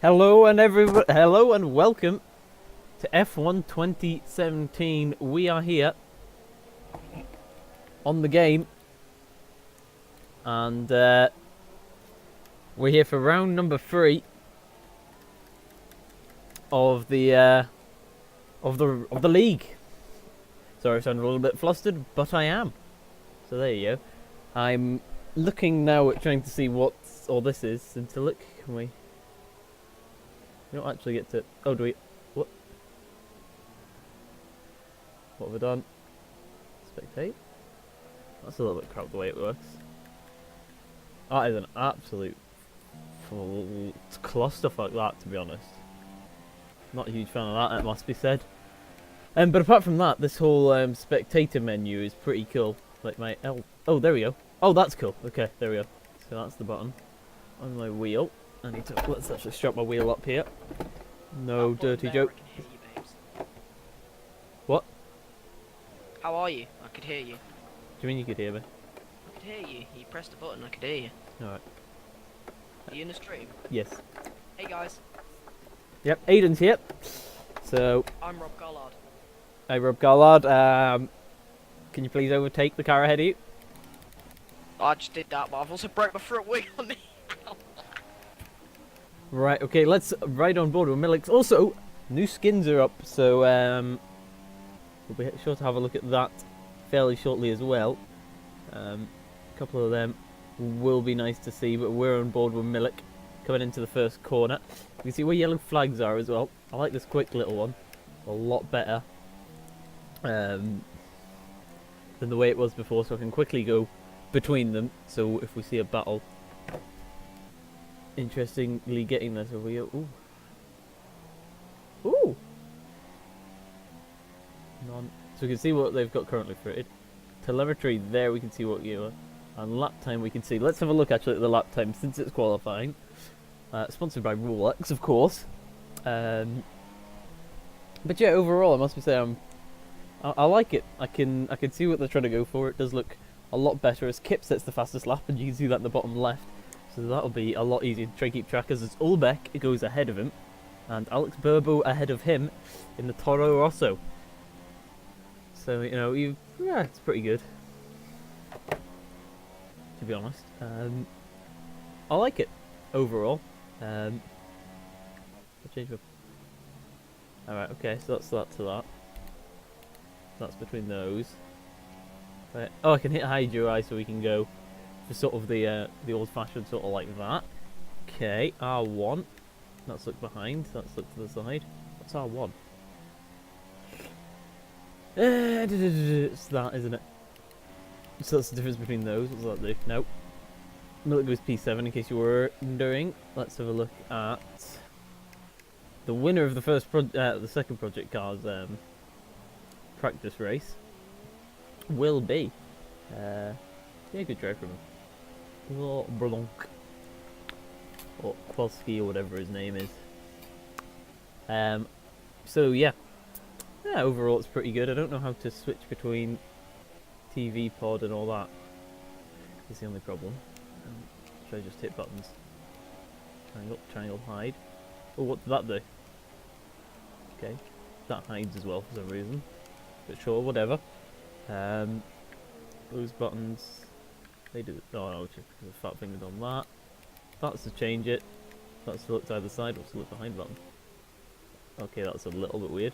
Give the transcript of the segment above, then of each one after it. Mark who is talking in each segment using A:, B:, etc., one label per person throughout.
A: Hello and welcome to F1 2017. We are here on the game, and we're here for round number 3 of the league. Sorry, I sound a little bit flustered, but I am. So there you go. I'm looking now at trying to see what all this is. And to look, can we? We don't actually get to. Oh, do we? What? What have we done? Spectate? That's a little bit crap the way it works. That is an absolute clusterfuck, that, to be honest. Not a huge fan of that, it must be said. But apart from that, this whole spectator menu is pretty cool. Like my oh, there we go. Oh, that's cool. Okay, there we go. So that's the button on my wheel. Let's actually strap my wheel up here. No dirty joke.
B: I can hear you, babes.
A: What?
B: How are you? I could hear you.
A: Do you mean you could hear me?
B: I could hear you. You pressed a button, I could hear you.
A: Alright.
B: Are you in the stream?
A: Yes.
B: Hey guys,
A: Yep, Aiden's here. So,
B: I'm Rob Gollard.
A: hey Rob Gallard, can you please overtake the car ahead of you?
B: I just did that, but I've also broke my front wing on me.
A: Right, okay, let's ride on board with Millix. Also, new skins are up, so we'll be sure to have a look at that fairly shortly as well. A couple of them will be nice to see, but we're on board with Milik coming into the first corner. You can see where yellow flags are as well. I like this quick little one a lot better than the way it was before, so I can quickly go between them. So if we see a battle, interestingly getting this over here. Ooh. Ooh. None. So we can see what they've got currently fitted. Telemetry there, we can see what you are. And lap time we can see. Let's have a look actually at the lap time since it's qualifying. Sponsored by Rolex, of course. But yeah, overall I must be saying I like it. I can see what they're trying to go for. It does look a lot better as Kip sets the fastest lap, and you can see that in the bottom left. So that'll be a lot easier to try and keep track, as it's Ulbeck goes ahead of him, and Alex Burbo ahead of him in the Toro Rosso. So, you know, yeah, it's pretty good, to be honest. I like it, overall. I'll change my... Alright, okay, so that's that to that. That's between those. Right. Oh, I can hit hide your eye so we can go for sort of the old-fashioned sort of like that. Okay, R1. Let's look behind. Let's look to the side. What's R1? It's that, isn't it? So that's the difference between those. What's that do? Nope. Milk goes P7 in case you were wondering. Let's have a look at the winner of the the second Project Cars practice race. Will be yeah, good drive from him. Blanc or Kowalski or whatever his name is. So yeah, overall it's pretty good. I don't know how to switch between TV pod and all that. That's the only problem. Should I just hit buttons? Triangle, hide. Oh, what did that do? Okay, that hides as well for some reason. But sure, whatever. Those buttons, they do. Oh no, just because the fat finger's on that. That's to change it. That's to look to either side. What's to look behind button? Okay, that's a little bit weird.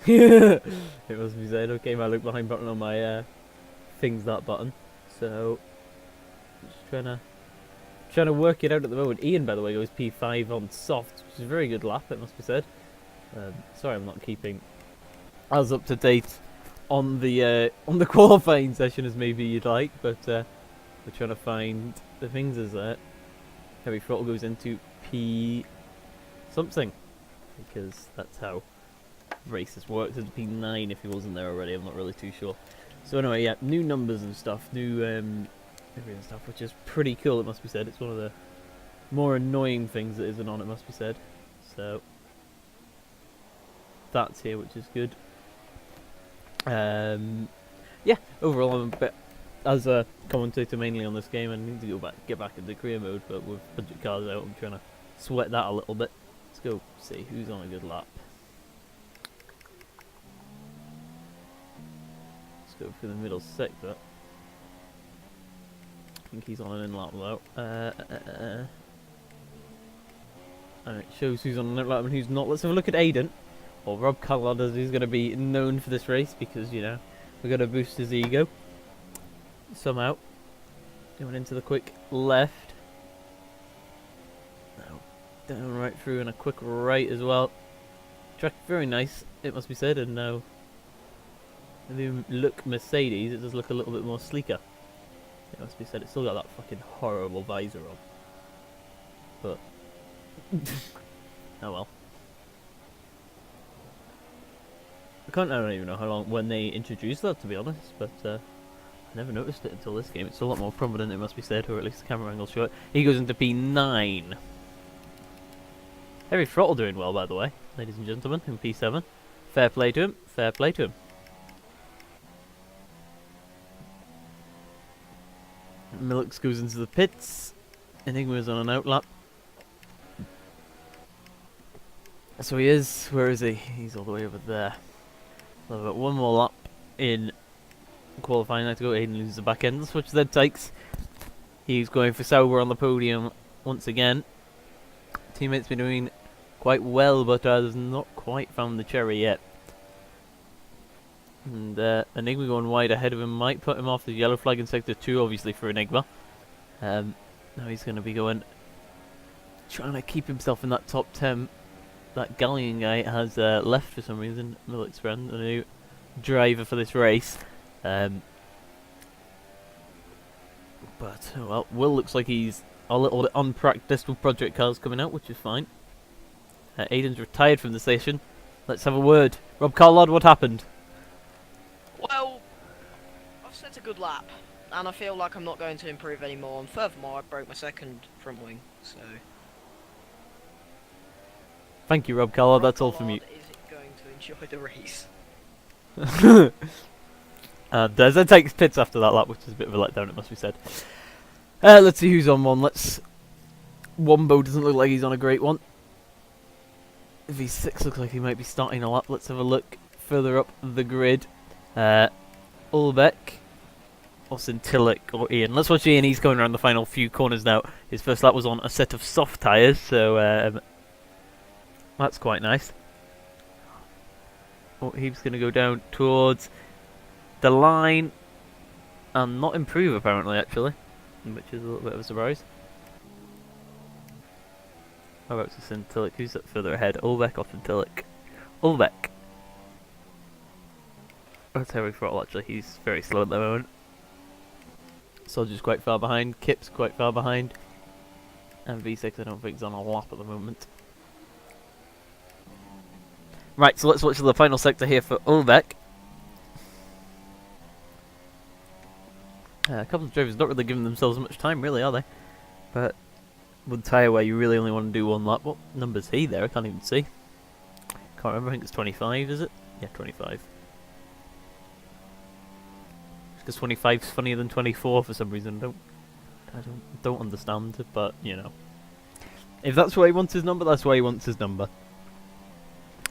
A: It must be said. Okay, my look behind button on my thing's that button. So just trying to work it out at the moment. Ian, by the way, goes P5 on soft, which is a very good lap, it must be said. Sorry, I'm not keeping as up to date on the qualifying session as maybe you'd like, but we're trying to find the things as heavy throttle goes into P something, because that's how races work. It's P9 if he wasn't there already. I'm not really too sure. So anyway, yeah, new numbers and stuff, new everything stuff, which is pretty cool. It must be said. It's one of the more annoying things that isn't on. It must be said. So that's here, which is good. Yeah, overall I'm a bit, as a commentator mainly on this game, I need to get back into career mode, but with Project Cars out I'm trying to sweat that a little bit. Let's go see who's on a good lap. Let's go for the middle sector. I think he's on an in-lap though. And it shows who's on an in-lap and who's not. Let's have a look at Aiden. Or Rob Callard, as he's going to be known for this race because, you know, we're going to boost his ego. Somehow. Going into the quick left. Now, down right through and a quick right as well. Track very nice, it must be said, and now if you look Mercedes, it does look a little bit more sleeker. It must be said, it's still got that fucking horrible visor on. But, oh well. I don't even know how long, when they introduced that, to be honest, but I never noticed it until this game. It's a lot more prominent, it must be said, or at least the camera angle show it. He goes into P9. Heavy Throttle doing well, by the way, ladies and gentlemen, in P7. Fair play to him, fair play to him. Millix goes into the pits. Enigma's on an outlap. So he is, where is he? He's all the way over there. So I've got one more lap in qualifying. I have to go Aiden loses the back end. Switch then takes. He's going for Sauber on the podium once again. Teammates been doing quite well, but has not quite found the cherry yet. And Enigma going wide ahead of him might put him off the yellow flag in sector 2, obviously for Enigma. Now he's going to be trying to keep himself in that top 10. That Galleon guy has left for some reason. Millix friend, the new driver for this race. But oh well, Will looks like he's a little bit unpracticed with project cars coming out, which is fine. Aiden's retired from the station. Let's have a word. Rob Carlard, what happened?
B: Well, I've set a good lap, and I feel like I'm not going to improve anymore. And furthermore, I broke my second front wing, so.
A: Thank you, Rob Carlard. That's all from you.
B: Isn't going to enjoy the race.
A: Deza takes pits after that lap, which is a bit of a letdown, it must be said. Let's see who's on one. Wombo doesn't look like he's on a great one. V6 looks like he might be starting a lap. Let's have a look further up the grid. Ulbeck, or Cintillic, or Ian. Let's watch Ian. He's going around the final few corners now. His first lap was on a set of soft tyres, so that's quite nice. Oh, he's going to go down towards the line and not improve, apparently, actually, which is a little bit of a surprise. How about Cintillic? Who's that further ahead? Ulbeck or Cintillic? Ulbeck. That's Heavy Throttle, actually. He's very slow at the moment. Soldier's quite far behind. Kip's quite far behind. And V6, I don't think, is on a lap at the moment. Right, so let's watch the final sector here for Ulbeck. A couple of drivers not really giving themselves much time, really, are they? But one tyre where you really only want to do one lap. What number's he there? I can't even see. Can't remember. I think it's 25, is it? Yeah, 25. Because 25 is funnier than 24 for some reason. I don't understand, but you know, if that's why he wants his number, that's why he wants his number.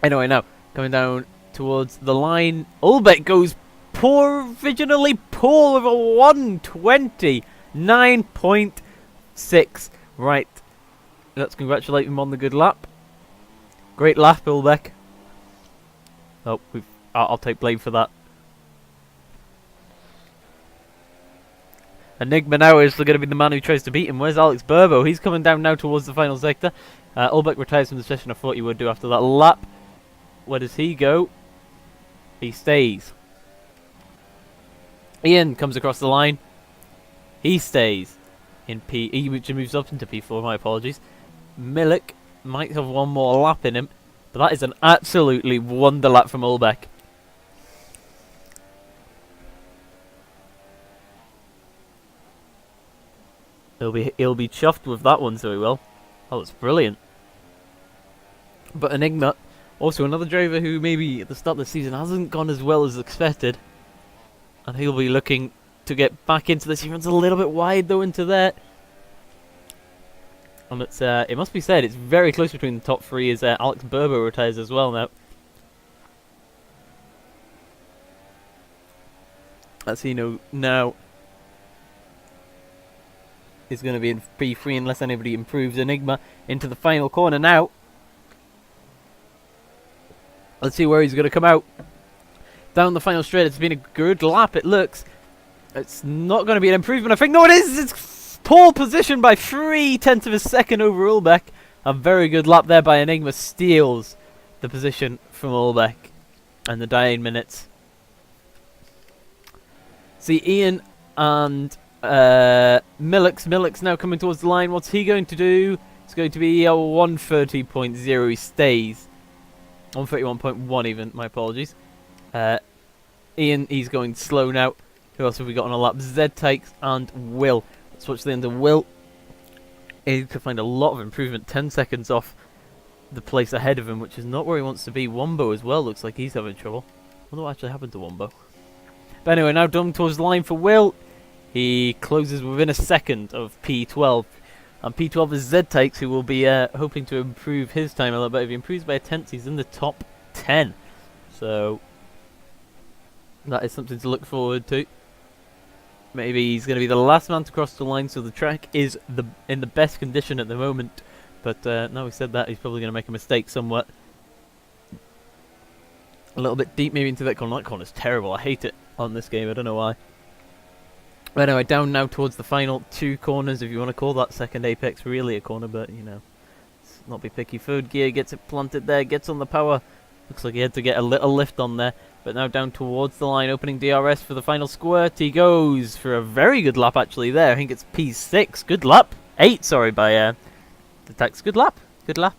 A: Anyway, now coming down towards the line, Ulbeck goes provisionally poor with a 129.6. Right, let's congratulate him on the good lap. Great lap, Ulbeck. Oh, I'll take blame for that. Enigma now is going to be the man who tries to beat him. Where's Alex Burbo? He's coming down now towards the final sector. Ulbeck retires from the session. I thought he would do after that lap. Where does he go? He stays. Ian comes across the line. He stays in P. He moves up into P4. My apologies. Milik might have one more lap in him, but that is an absolutely wonder lap from Ulbeck. He'll be chuffed with that one, so he will. Oh, it's brilliant. But Enigma, also another driver who maybe at the start of the season hasn't gone as well as expected, and he'll be looking to get back into this. He runs a little bit wide though into there. And it's, it must be said, it's very close between the top three as Alex Burbo retires as well now. As you know now, is going to be in P3 unless anybody improves. Enigma into the final corner now. Let's see where he's going to come out. Down the final straight, it's been a good lap, it looks. It's not going to be an improvement, I think. No, it is! It's pole position by 3/10 of a second over Ulbeck. A very good lap there by Enigma. Steals the position from Ulbeck. And the dying minutes. See, Ian and Millix now coming towards the line. What's he going to do? It's going to be a 130.0. He stays. 131.1 even, my apologies. Ian, he's going slow now. Who else have we got on a lap? Zed takes and Will. Let's watch the end of Will. He could find a lot of improvement. 10 seconds off the place ahead of him, which is not where he wants to be. Wombo as well looks like he's having trouble. I wonder what actually happened to Wombo. But anyway, now done towards the line for Will. He closes within a second of P12. And P12 is Zed Takes, who will be hoping to improve his time a little bit. If he improves by a tenth, he's in the top 10. So that is something to look forward to. Maybe he's going to be the last man to cross the line, so the track is in the best condition at the moment. But now we said that, he's probably going to make a mistake somewhat. A little bit deep maybe into that corner. That corner's terrible. I hate it on this game. I don't know why. But anyway, down now towards the final two corners, if you want to call that second apex really a corner, but you know, let's not be picky. Third gear gets it planted there, gets on the power. Looks like he had to get a little lift on there. But now down towards the line, opening DRS for the final squirt. He goes for a very good lap actually there. I think it's P6. Good lap. 8, sorry, by the tax. Good lap. Good lap.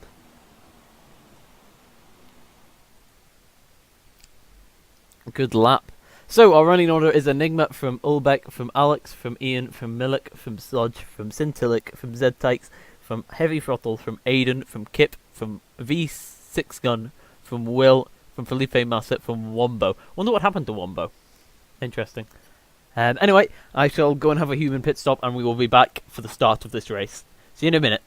A: Good lap. So, our running order is Enigma from Ulbeck, from Alex, from Ian, from Milik, from Sodge, from Sintilic, from Zed Tykes, from Heavy Throttle, from Aiden, from Kip, from V6 Gun, from Will, from Felipe Masset, from Wombo. Wonder what happened to Wombo. Interesting. Anyway, I shall go and have a human pit stop and we will be back for the start of this race. See you in a minute.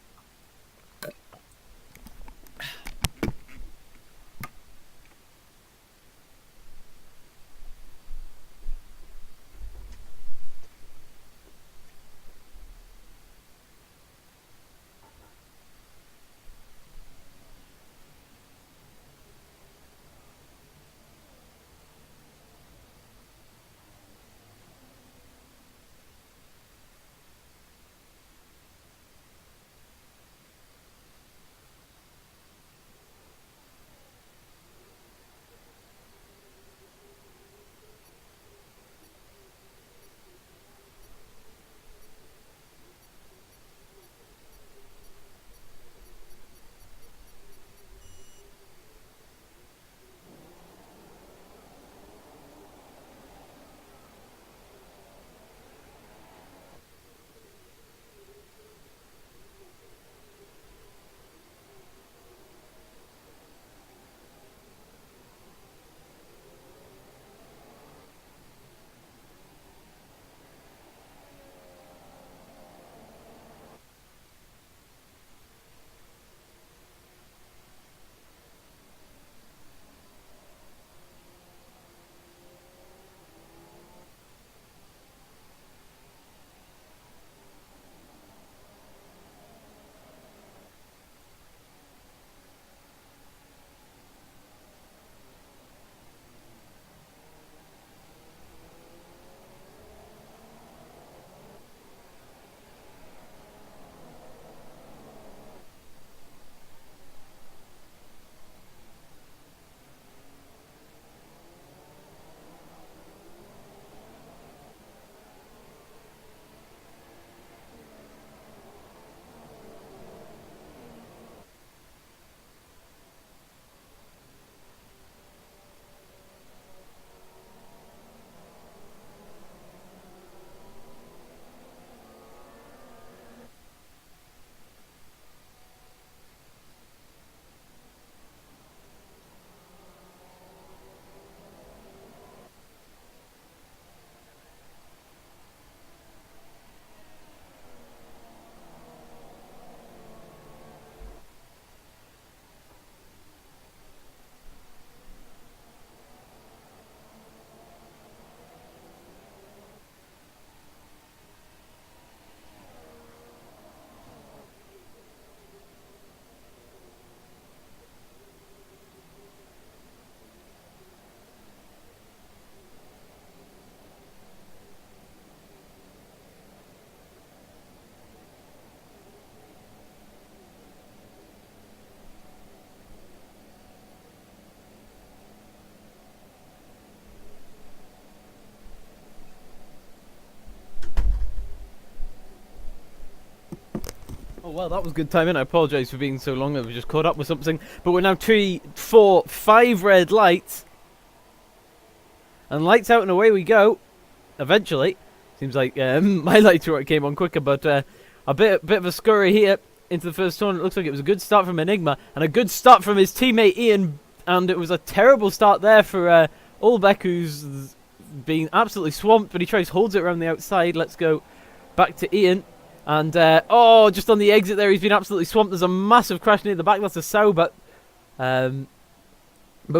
A: Oh well, that was good timing. I apologise for being so long. I was just caught up with something. But we're now 3, 4, 5 red lights. And lights out and away we go. Eventually. Seems like my lights came on quicker, but a bit of a scurry here into the first turn. It looks like it was a good start from Enigma and a good start from his teammate Ian. And it was a terrible start there for Ulbeck, who's being absolutely swamped, but he holds it around the outside. Let's go back to Ian. And, oh, just on the exit there, he's been absolutely swamped. There's a massive crash near the back. That's a Sauber. Both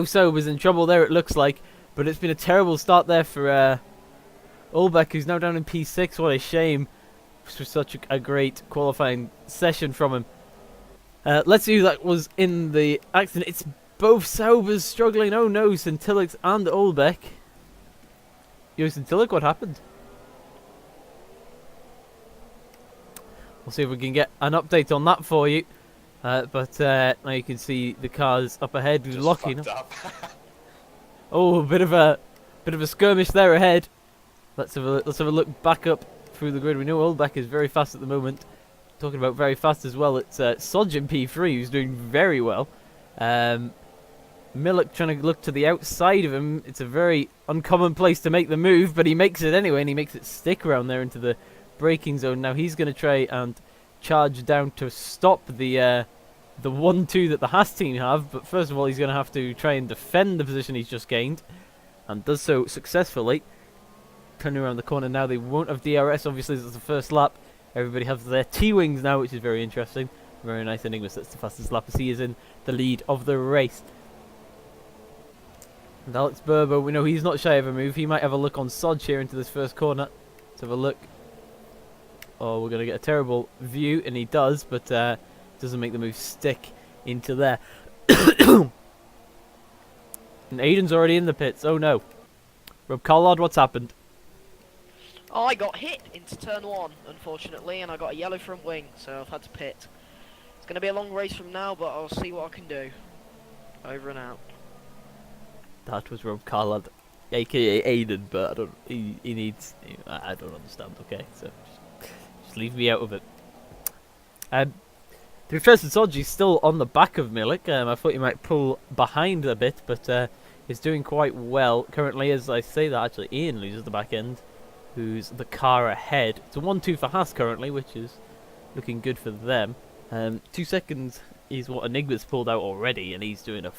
A: Saubers in trouble there, it looks like. But it's been a terrible start there for Ulbeck, who's now down in P6. What a shame. This was such a great qualifying session from him. Let's see who that was in the accident. It's both Saubers struggling. Oh no, Centilix and Ulbeck. Yo, Centilix, what happened? We'll see if we can get an update on that for you. But now you can see the cars up ahead. Just locking up. Oh, a bit of a skirmish there ahead. Let's have a look back up through the grid. We know Ulbeck is very fast at the moment. Talking about very fast as well, it's Sodge in P3 who's doing very well. Milik trying to look to the outside of him. It's a very uncommon place to make the move, but he makes it anyway, and he makes it stick around there into the braking zone. Now he's going to try and charge down to stop the 1-2 that the Haas team have, but first of all he's going to have to try and defend the position he's just gained, and does so successfully. Turning around the corner now, they won't have DRS, obviously this is the first lap. Everybody has their T-wings now, which is very interesting. Very nice. Enigma sets the fastest lap as he is in the lead of the race. And Alex Burbo, we know he's not shy of a move. He might have a look on Sodge here into this first corner. Let's have a look. Oh, we're going to get a terrible view, and he does, but doesn't make the move stick into there. And Aiden's already in the pits. Oh no. Rob Collard, what's happened?
B: I got hit into turn 1, unfortunately, and I got a yellow front wing, so I've had to pit. It's going to be a long race from now, but I'll see what I can do. Over and out.
A: That was Rob Collard, aka Aiden, but I don't. He needs. I don't understand. Okay, so just leave me out of it. The interesting Sodge is still on the back of Milik. I thought he might pull behind a bit, but he's doing quite well currently. As I say that, actually, Ian loses the back end, who's the car ahead. It's a 1-2 for Haas currently, which is looking good for them. 2 seconds is what Enigma's pulled out already, and he's doing a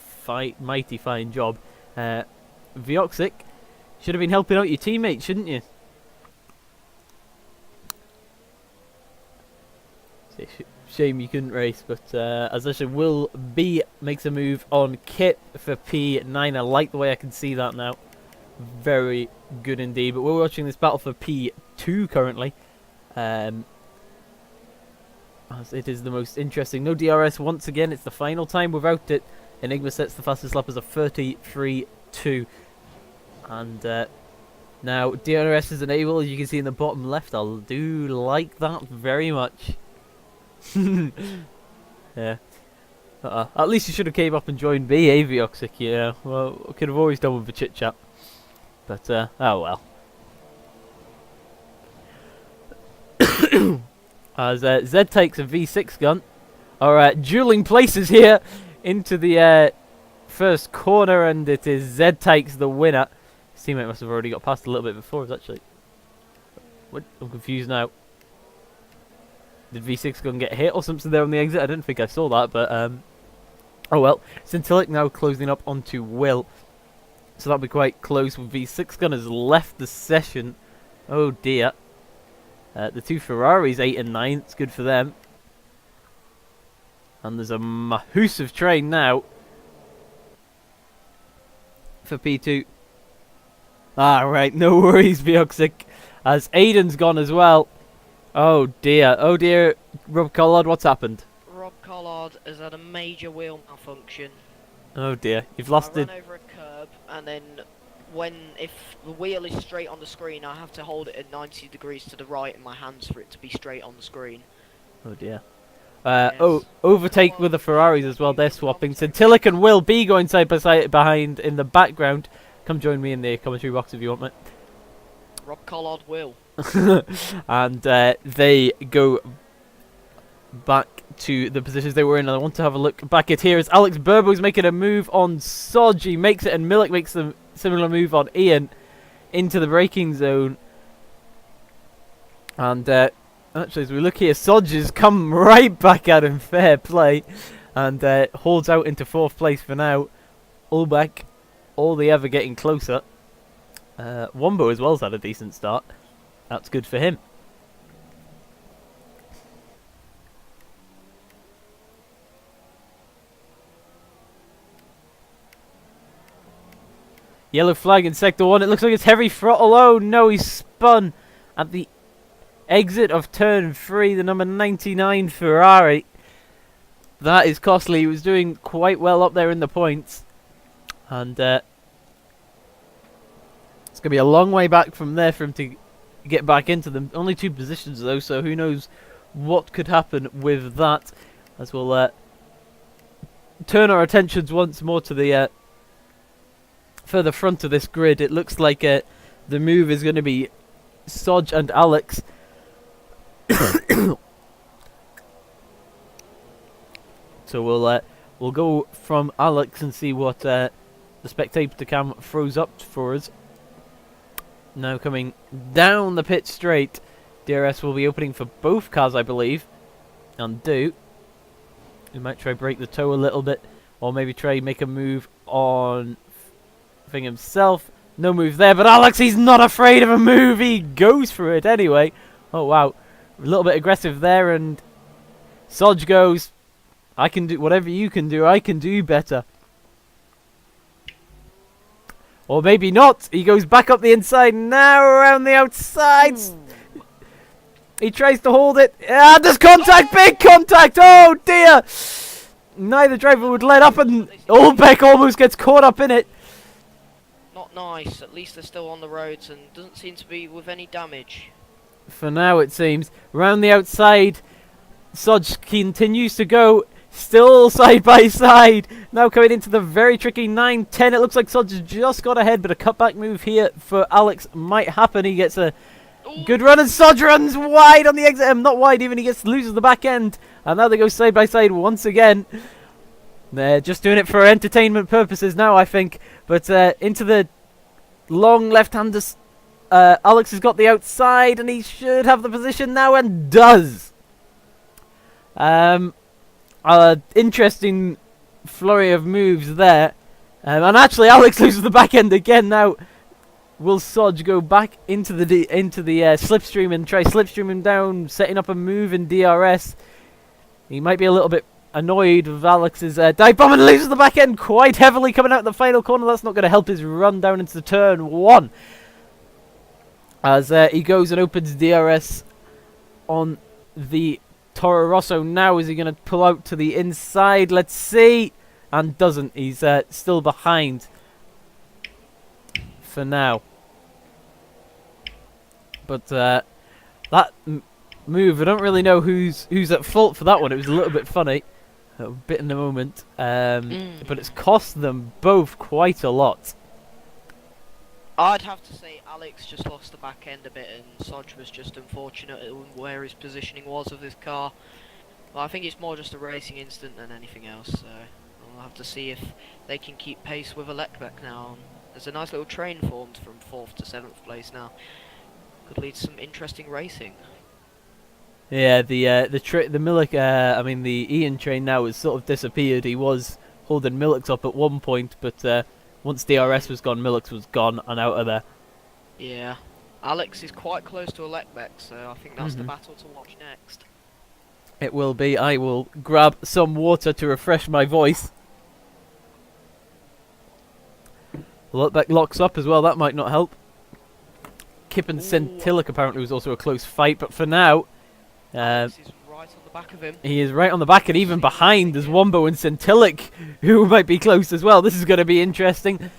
A: mighty fine job. Vioxic, should have been helping out your teammate, shouldn't you? Shame you couldn't race, but as I said, Will B makes a move on Kit for P9. I like the way I can see that now. Very good indeed. But we're watching this battle for P2 currently. As it is the most interesting. No DRS once again. It's the final time without it. Enigma sets the fastest lap as a 33.2. And now DRS is enabled, as you can see in the bottom left. I do like that very much. Yeah. At least you should have came up and joined me, Vioxic. Yeah. Well, I could have always done with a chit chat. But oh well. As Zed takes a V6 gun. Alright, dueling places here into the first corner, and it is Zed takes the winner. His teammate must have already got past a little bit before us, actually. What? I'm confused now. Did V6 gun get hit or something there on the exit? I didn't think I saw that, but oh well. Centillic now closing up onto Will. So that'll be quite close. With V6 gun has left the session. Oh dear. The two Ferraris, 8 and 9. It's good for them. And there's a massive train now for P2. Right, no worries, Vioxic. As Aiden's gone as well. Oh dear, Rob Collard, what's happened?
B: Rob Collard has had a major wheel malfunction.
A: Oh dear, you've lost it.
B: I ran over a curb, and then if the wheel is straight on the screen, I have to hold it at 90 degrees to the right in my hands for it to be straight on the screen.
A: Oh dear.
B: Yes.
A: Oh, overtake with the Ferraris as well. They're swapping. Centillic and Will be going side by side behind in the background. Come join me in the commentary box if you want, mate.
B: Rob Collard will.
A: And they go back to the positions they were in. And I want to have a look back at here as Alex Burbo's making a move on Sodge. He makes it, and Milik makes a similar move on Ian into the braking zone. And actually, as we look here, Sodge has come right back at him, fair play, and holds out into 4th place for now. Ulbeck, all the ever getting closer. Wombo as well has had a decent start. That's good for him. Yellow flag in Sector 1. It looks like it's heavy throttle. Oh no, he's spun at the exit of turn 3. The number 99 Ferrari. That is costly. He was doing quite well up there in the points. And it's going to be a long way back from there for him to get back into them. Only 2 positions though, so who knows what could happen with that. As we'll turn our attentions once more to the further front of this grid. It looks like the move is going to be Sodge and Alex. So we'll go from Alex and see what the spectator cam throws up for us. Now coming down the pit straight, DRS will be opening for both cars, I believe, and do. We might try break the toe a little bit, or maybe try make a move on Thing himself. No move there, but Alex, he's not afraid of a move. He goes for it anyway. Oh wow, a little bit aggressive there, and Sodge goes, I can do whatever you can do. I can do better. Or maybe not. He goes back up the inside, now around the outside. He tries to hold it. Ah, there's contact, big contact. Oh dear. Neither driver would let up, and Ulbeck almost gets caught up in it.
B: Not nice. At least they're still on the roads and doesn't seem to be with any damage.
A: For now, it seems. Around the outside, Sodge continues to go. Still side by side. Now coming into the very tricky 9-10. It looks like Sodge has just got ahead, but a cutback move here for Alex might happen. He gets a good run, and Sodge runs wide on the exit. Not wide even. He loses the back end. And now they go side by side once again. They're just doing it for entertainment purposes now, I think. But into the long left-hander. Alex has got the outside, and he should have the position now, and does. Interesting flurry of moves there. And actually, Alex loses the back end again now. Will Sodge go back into the slipstream and try slipstream him down, setting up a move in DRS? He might be a little bit annoyed with Alex's dive bomb, and loses the back end quite heavily coming out the final corner. That's not going to help his run down into turn 1. As he goes and opens DRS on the Toro Rosso now. Is he going to pull out to the inside? Let's see. And doesn't. He's still behind for now. But that move, I don't really know who's at fault for that one. It was a little bit funny. A bit in the moment. But it's cost them both quite a lot.
B: I'd have to say Alex just lost the back end a bit, and Sodge was just unfortunate in where his positioning was of this car. Well, I think it's more just a racing incident than anything else, so we'll have to see if they can keep pace with Lekbeck now. There's a nice little train formed from 4th to 7th place now. Could lead to some interesting racing.
A: Yeah, the Milik, I mean the Ian train now has sort of disappeared. He was holding Milik's up at one point, but once DRS was gone, Milik's was gone and out of there.
B: Yeah, Alex is quite close to a Lekbeck, so I think that's the battle to watch next.
A: It will be. I will grab some water to refresh my voice. Lekbeck locks up as well. That might not help. Kip and Centilic apparently was also a close fight, but for now,
B: Alex is right on the back of him.
A: He is right on the back, and even behind there's Wombo and Centilic, who might be close as well. This is going to be interesting.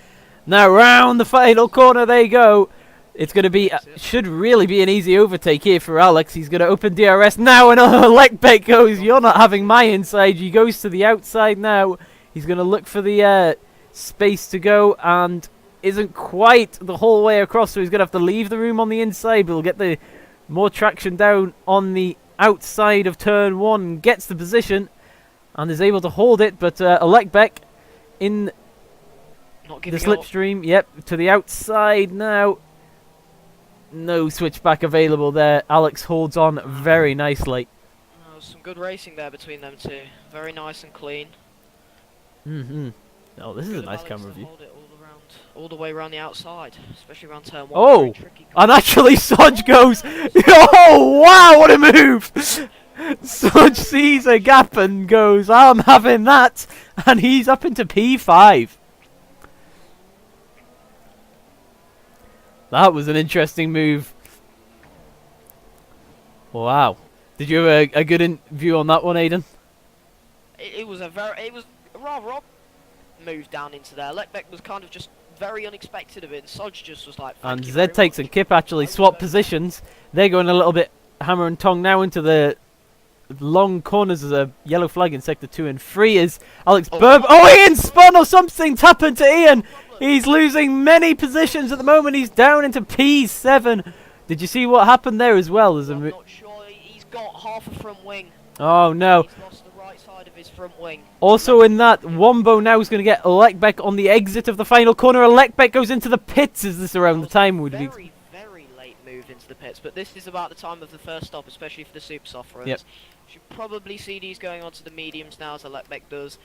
A: Now round the final corner they go. It's going to be, should really be an easy overtake here for Alex. He's going to open DRS now, and Lekbeck goes, you're not having my inside. He goes to the outside now. He's going to look for the space to go, and isn't quite the whole way across, so he's going to have to leave the room on the inside, but we'll get the more traction down on the outside of turn 1, gets the position, and is able to hold it, but Alekbek in
B: Not
A: the
B: giving up.
A: slipstream, yep, to the outside now. No switchback available there. Alex holds on very nicely.
B: Some good racing there between them two. Very nice and clean.
A: Oh, this is
B: Good
A: a
B: of
A: nice
B: Alex
A: camera
B: to
A: view.
B: hold it all the way around the outside, especially around turn 1.
A: Oh!
B: Very tricky.
A: And actually, Sodge goes. Oh, wow, what a move! Sodge sees a gap and goes, I'm having that. And he's up into P5. That was an interesting move. Wow. Did you have a good view on that one, Aiden?
B: It was a rather odd move down into there. Lekbeck was kind of just very unexpected of it, and Sodge just was like,
A: And
B: thank you very
A: Z-Takes
B: much.
A: and Kip actually swap positions. They're going a little bit hammer and tong now into the long corners of the yellow flag in sector 2 and 3 is Alex Burb. Oh, Ian spun or something's happened to Ian. He's losing many positions at the moment. He's down into P7. Did you see what happened there as well?
B: I'm not sure. He's got half a front wing.
A: Oh no.
B: He's lost the right side of his front wing.
A: Also in that, Wombo now is going to get Alekbek on the exit of the final corner. Alekbek goes into the pits. Is this around the time? Would be
B: very late move into the pits, but this is about the time of the first stop, especially for the super soft runs.
A: Yep.
B: Should probably see these going on to the mediums now, as Alekbek does.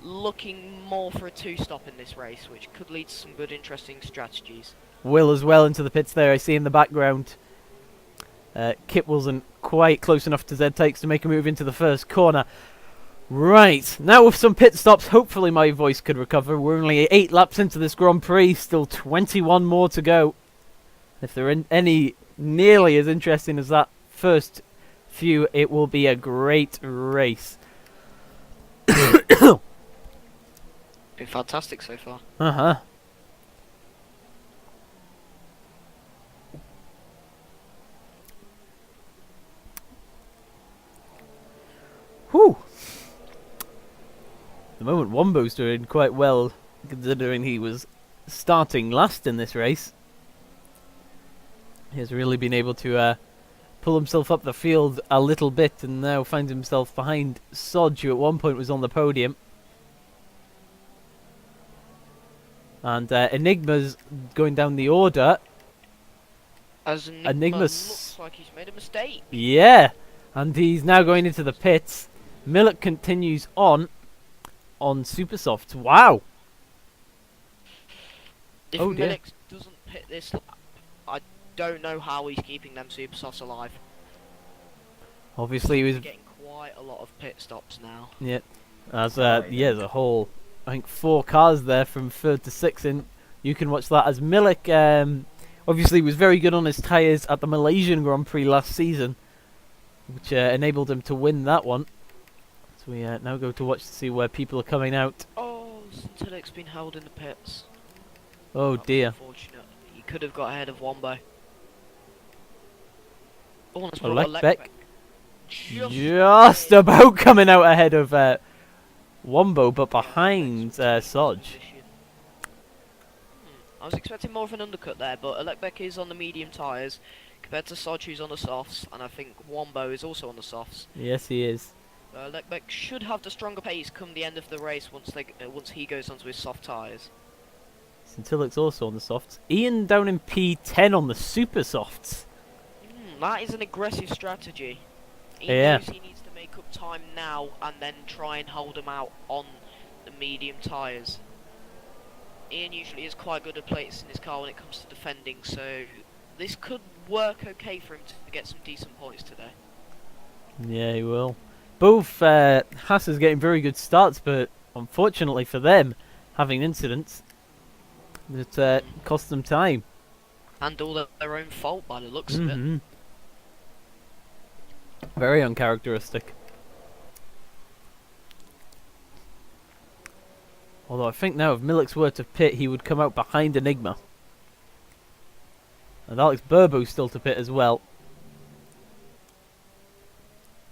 B: Looking more for a 2-stop in this race, which could lead to some good, interesting strategies.
A: Will as well into the pits there. I see in the background. Kip wasn't quite close enough to Z-Takes to make a move into the first corner. Right, now with some pit stops, hopefully my voice could recover. We're only 8 laps into this Grand Prix, still 21 more to go. If they're any nearly as interesting as that first few, it will be a great race.
B: Been fantastic so far.
A: Uh-huh. Whew. At the moment, Wombo's doing quite well, considering he was starting last in this race. He has really been able to pull himself up the field a little bit, and now finds himself behind Sodge, who at one point was on the podium. And Enigma's going down the order.
B: As Enigma
A: Enigma's
B: looks like he's made a mistake.
A: Yeah, and he's now going into the pits. Millet continues on Super Softs. Wow.
B: If
A: Oh dear.
B: Milix doesn't pit this lap, I don't know how he's keeping them super softs alive.
A: Obviously, he was
B: He's getting quite a lot of pit stops now.
A: yeah, as there's a whole I think 4 cars there from 3rd to 6th, and you can watch that as Milik obviously was very good on his tyres at the Malaysian Grand Prix last season, which enabled him to win that one. So we now go to watch to see where people are coming out.
B: Oh, Synthetic's been held in the pits.
A: Oh
B: That was
A: dear.
B: unfortunate. He could have got ahead of Wombo. Oh, that's
A: Alekbek
B: Just
A: about coming out ahead of Wombo, but behind Sodge.
B: I was expecting more of an undercut there, but Alekbek is on the medium tyres compared to Sodge, who's on the softs, and I think Wombo is also on the softs.
A: Yes, he is.
B: Alekbek should have the stronger pace come the end of the race once he goes onto his soft tyres.
A: Syntilic's also on the softs. Ian down in P10 on the super softs.
B: That is an aggressive strategy. He
A: Yeah.
B: knows he needs to make up time now and then try and hold him out on the medium tyres. Ian usually is quite good at placing his car when it comes to defending, so this could work okay for him to get some decent points today.
A: Yeah, he will. Both Haas getting very good starts, but unfortunately for them, having incidents that cost them time.
B: And all their own fault by the looks of it.
A: Very uncharacteristic. Although I think now if Milix were to pit, he would come out behind Enigma. And Alex Burbo's still to pit as well.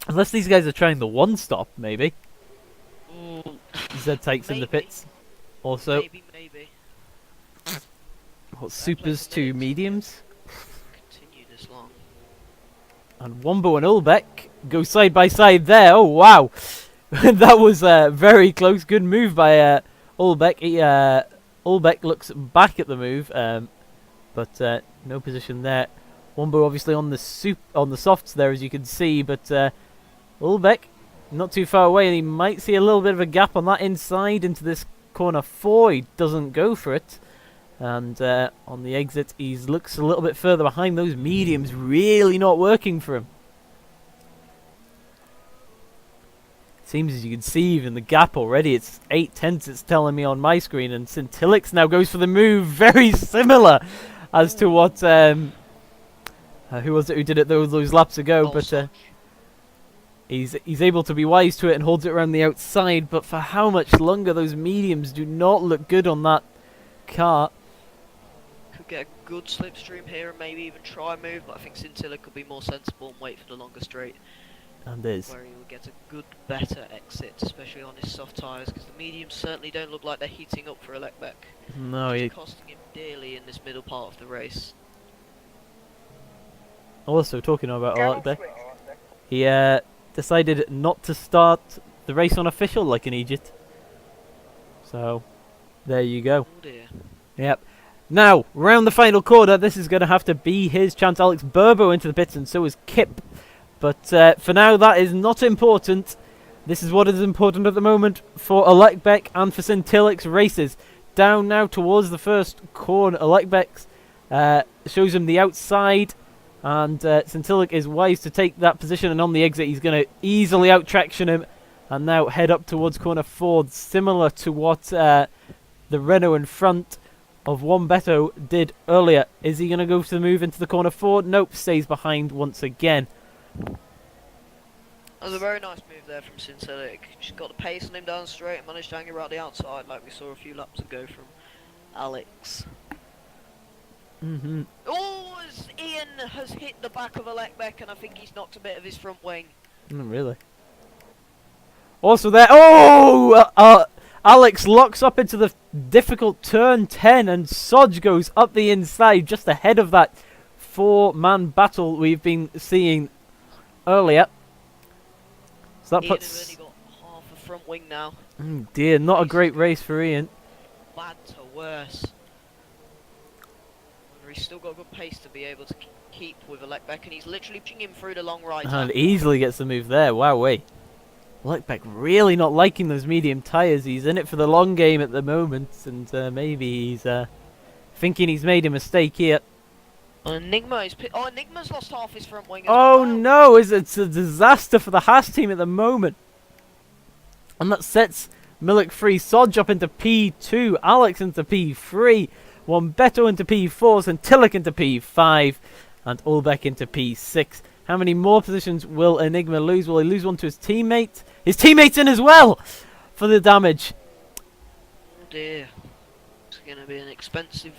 A: Unless these guys are trying the one-stop, maybe.
B: Ooh,
A: Z-Takes in the
B: maybe.
A: pits. Also,
B: maybe.
A: what, supers to mediums.
B: Continue this long.
A: And Wombo and Ulbeck go side by side there. Oh, wow. That was very close. Good move by Ulbeck. Ulbeck looks back at the move, but no position there. Wombo obviously on the softs there, as you can see, but Ulbeck not too far away, and he might see a little bit of a gap on that inside into this corner 4. He doesn't go for it. And on the exit, he looks a little bit further behind. Those mediums really not working for him. Seems, as you can see, even the gap already, it's 8/10 it's telling me on my screen. And Centilix now goes for the move, very similar as to what... who was it who did it those laps ago? But he's able to be wise to it and holds it around the outside. But for how much longer? Those mediums do not look good on that car.
B: Could get a good slipstream here and maybe even try a move, but I think Scintilla could be more sensible and wait for the longer straight.
A: And is.
B: Where he will get a good, better exit, especially on his soft tyres, because the mediums certainly don't look like they're heating up for Elekbek.
A: No,
B: it's costing him dearly in this middle part of the race.
A: Also, talking about Elekbek, he decided not to start the race on official like in Egypt. So, there you go.
B: Oh dear.
A: Yep. Now, round the final corner, this is going to have to be his chance. Alex Burbo into the pits, and so is Kip. But for now, that is not important. This is what is important at the moment for Elekbek and for Centilix races. Down now towards the first corner. Elekbek shows him the outside, and Centilix is wise to take that position. And on the exit, he's going to easily out-traction him, and now head up towards corner 4, similar to what the Renault in front of Wombeto did earlier. Is he going to go to the move into the corner 4? Nope, stays behind once again.
B: That was a very nice move there from Centilix. Just got the pace on him down straight and managed to hang around the outside like we saw a few laps ago from Alex. Oh, as Ian has hit the back of Elekbek, and I think he's knocked a bit of his front wing.
A: Really? Also there, oh! Alex locks up into the difficult turn 10, and Sodge goes up the inside just ahead of that 4-man battle we've been seeing earlier. So that
B: Ian
A: puts...
B: has only got half a front wing now.
A: Oh dear, not a great race for Ian.
B: Bad to worse. He's still got good pace to be able to keep with Elekbek, and he's literally pushing him through the long right.
A: And easily gets the move there. Wow, wait. Elekbek really not liking those medium tyres. He's in it for the long game at the moment, and maybe he's thinking he's made a mistake here.
B: Enigma's lost half his front wing as
A: Oh
B: well.
A: no, it's a disaster for the Haas team at the moment. And that sets Milik free. Sodge up into P2, Alex into P3, Wombeto into P4, Centilix into P5, and Ulbeck into P6. How many more positions will Enigma lose? Will he lose one to his teammate? His teammate's in as well for the damage.
B: Oh dear. It's going to be an expensive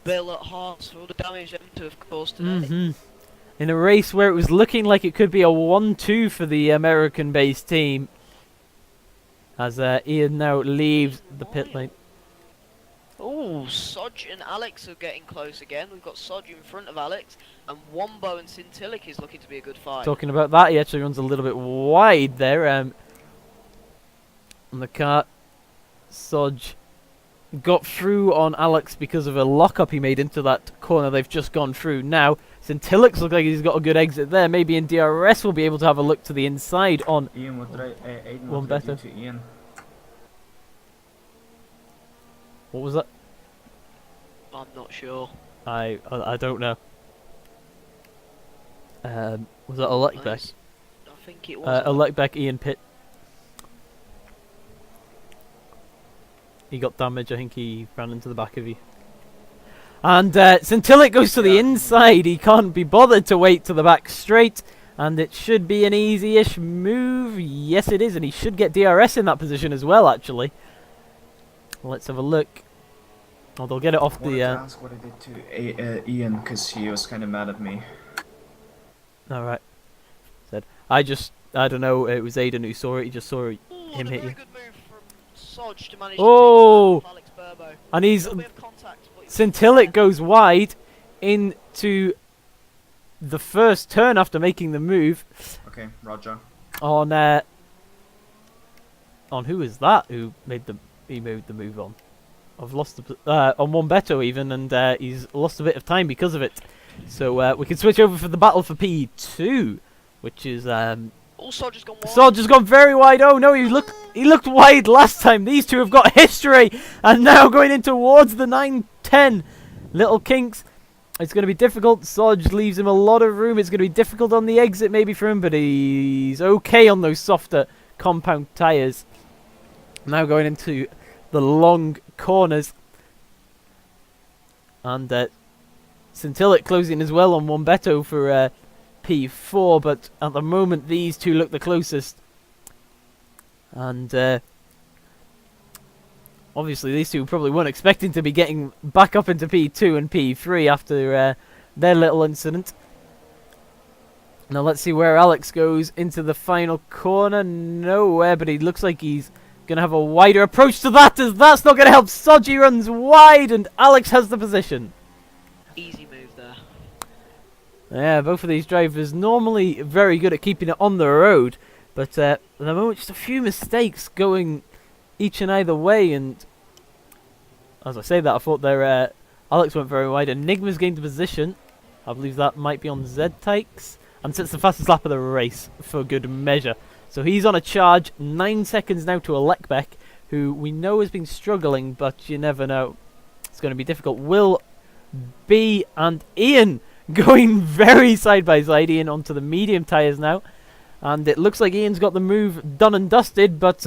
B: bill at Hearts for all the damage them to have caused today.
A: In a race where it was looking like it could be a 1-2 for the American-based team. As Ian now leaves the pit lane.
B: Oh, Sodge and Alex are getting close again. We've got Sodge in front of Alex, and Wombo and Centilix is looking to be a good fight.
A: Talking about that, he actually runs a little bit wide there. On the car, Sodge got through on Alex because of a lock-up he made into that corner they've just gone through. Now, Centilix looks like he's got a good exit there. Maybe in DRS we'll be able to have a look to the inside on
C: Ian, Aiden
A: one better.
C: To Ian.
A: What was that?
B: I'm not sure.
A: I don't know. Was that Elekbek?
B: I think it was.
A: Elekbek, Ian Pitt. He got damage. I think he ran into the back of you. And Centilix goes to the inside. He can't be bothered to wait to the back straight. And it should be an easy-ish move. Yes, it is. And he should get DRS in that position as well, actually. Let's have a look. Oh, they'll get it off
C: I wanted
A: the...
C: to ask what I did to Ian, because he was kind of mad at me.
A: Alright. I don't know, it was Aiden who saw it. He just saw him hit
B: very
A: you.
B: good move from Sodge to manage
A: Oh!
B: to take Alex Burbo.
A: And he's...
B: A little bit of contact, but
A: Centilix goes wide into the first turn after making the move
C: Okay, Roger.
A: on who is that? Who made the move on? I've lost the on Wombeto even, and he's lost a bit of time because of it. So we can switch over for the battle for P2, which is
B: Also just gone wide.
A: Soldier's gone very wide. Oh no, he looked wide last time. These two have got history, and now going in towards the 9-10. Little kinks. It's going to be difficult. Sodge leaves him a lot of room. It's going to be difficult on the exit maybe for him, but he's okay on those softer compound tyres. Now going into the long corners. And Scintillate closing as well on Wombeto for P4, but at the moment these two look the closest. And obviously these two probably weren't expecting to be getting back up into P2 and P3 after their little incident. Now let's see where Alex goes into the final corner. Nowhere, but he looks like he's going to have a wider approach to that, as that's not going to help. Soji runs wide and Alex has the position.
B: Easy move there.
A: Yeah, both of these drivers normally very good at keeping it on the road, but at the moment just a few mistakes going each and either way, and as I say that, I thought their Alex went very wide. Enigma's gained the position. I believe that might be on Z-Tykes, and sits the fastest lap of the race for good measure. So he's on a charge. 9 seconds now to Alekbek, who we know has been struggling, but you never know. It's going to be difficult. Will B and Ian going very side by side. Ian onto the medium tyres now, and it looks like Ian's got the move done and dusted, but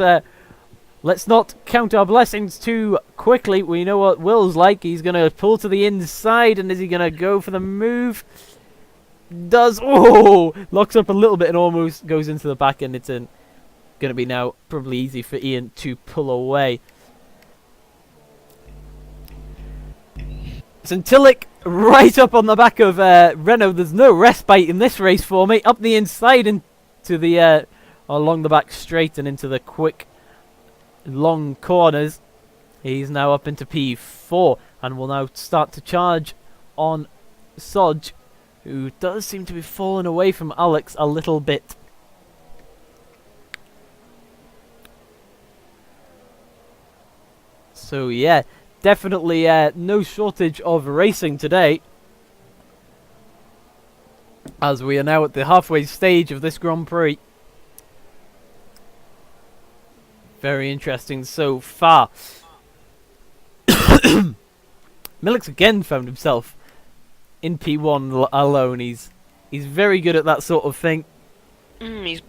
A: let's not count our blessings too quickly. We know what Will's like. He's going to pull to the inside, and is he going to go for the move? Does. Oh! Locks up a little bit and almost goes into the back, and it's going to be now probably easy for Ian to pull away. Scintillate right up on the back of Renault. There's no respite in this race for me. Up the inside into the along the back straight and into the quick long corners. He's now up into P4 and will now start to charge on Sodge, who does seem to be falling away from Alex a little bit. So yeah, definitely no shortage of racing today, as we are now at the halfway stage of this Grand Prix. Very interesting so far. Milik's again found himself in P1 alone. He's very good at that sort of thing.
B: He's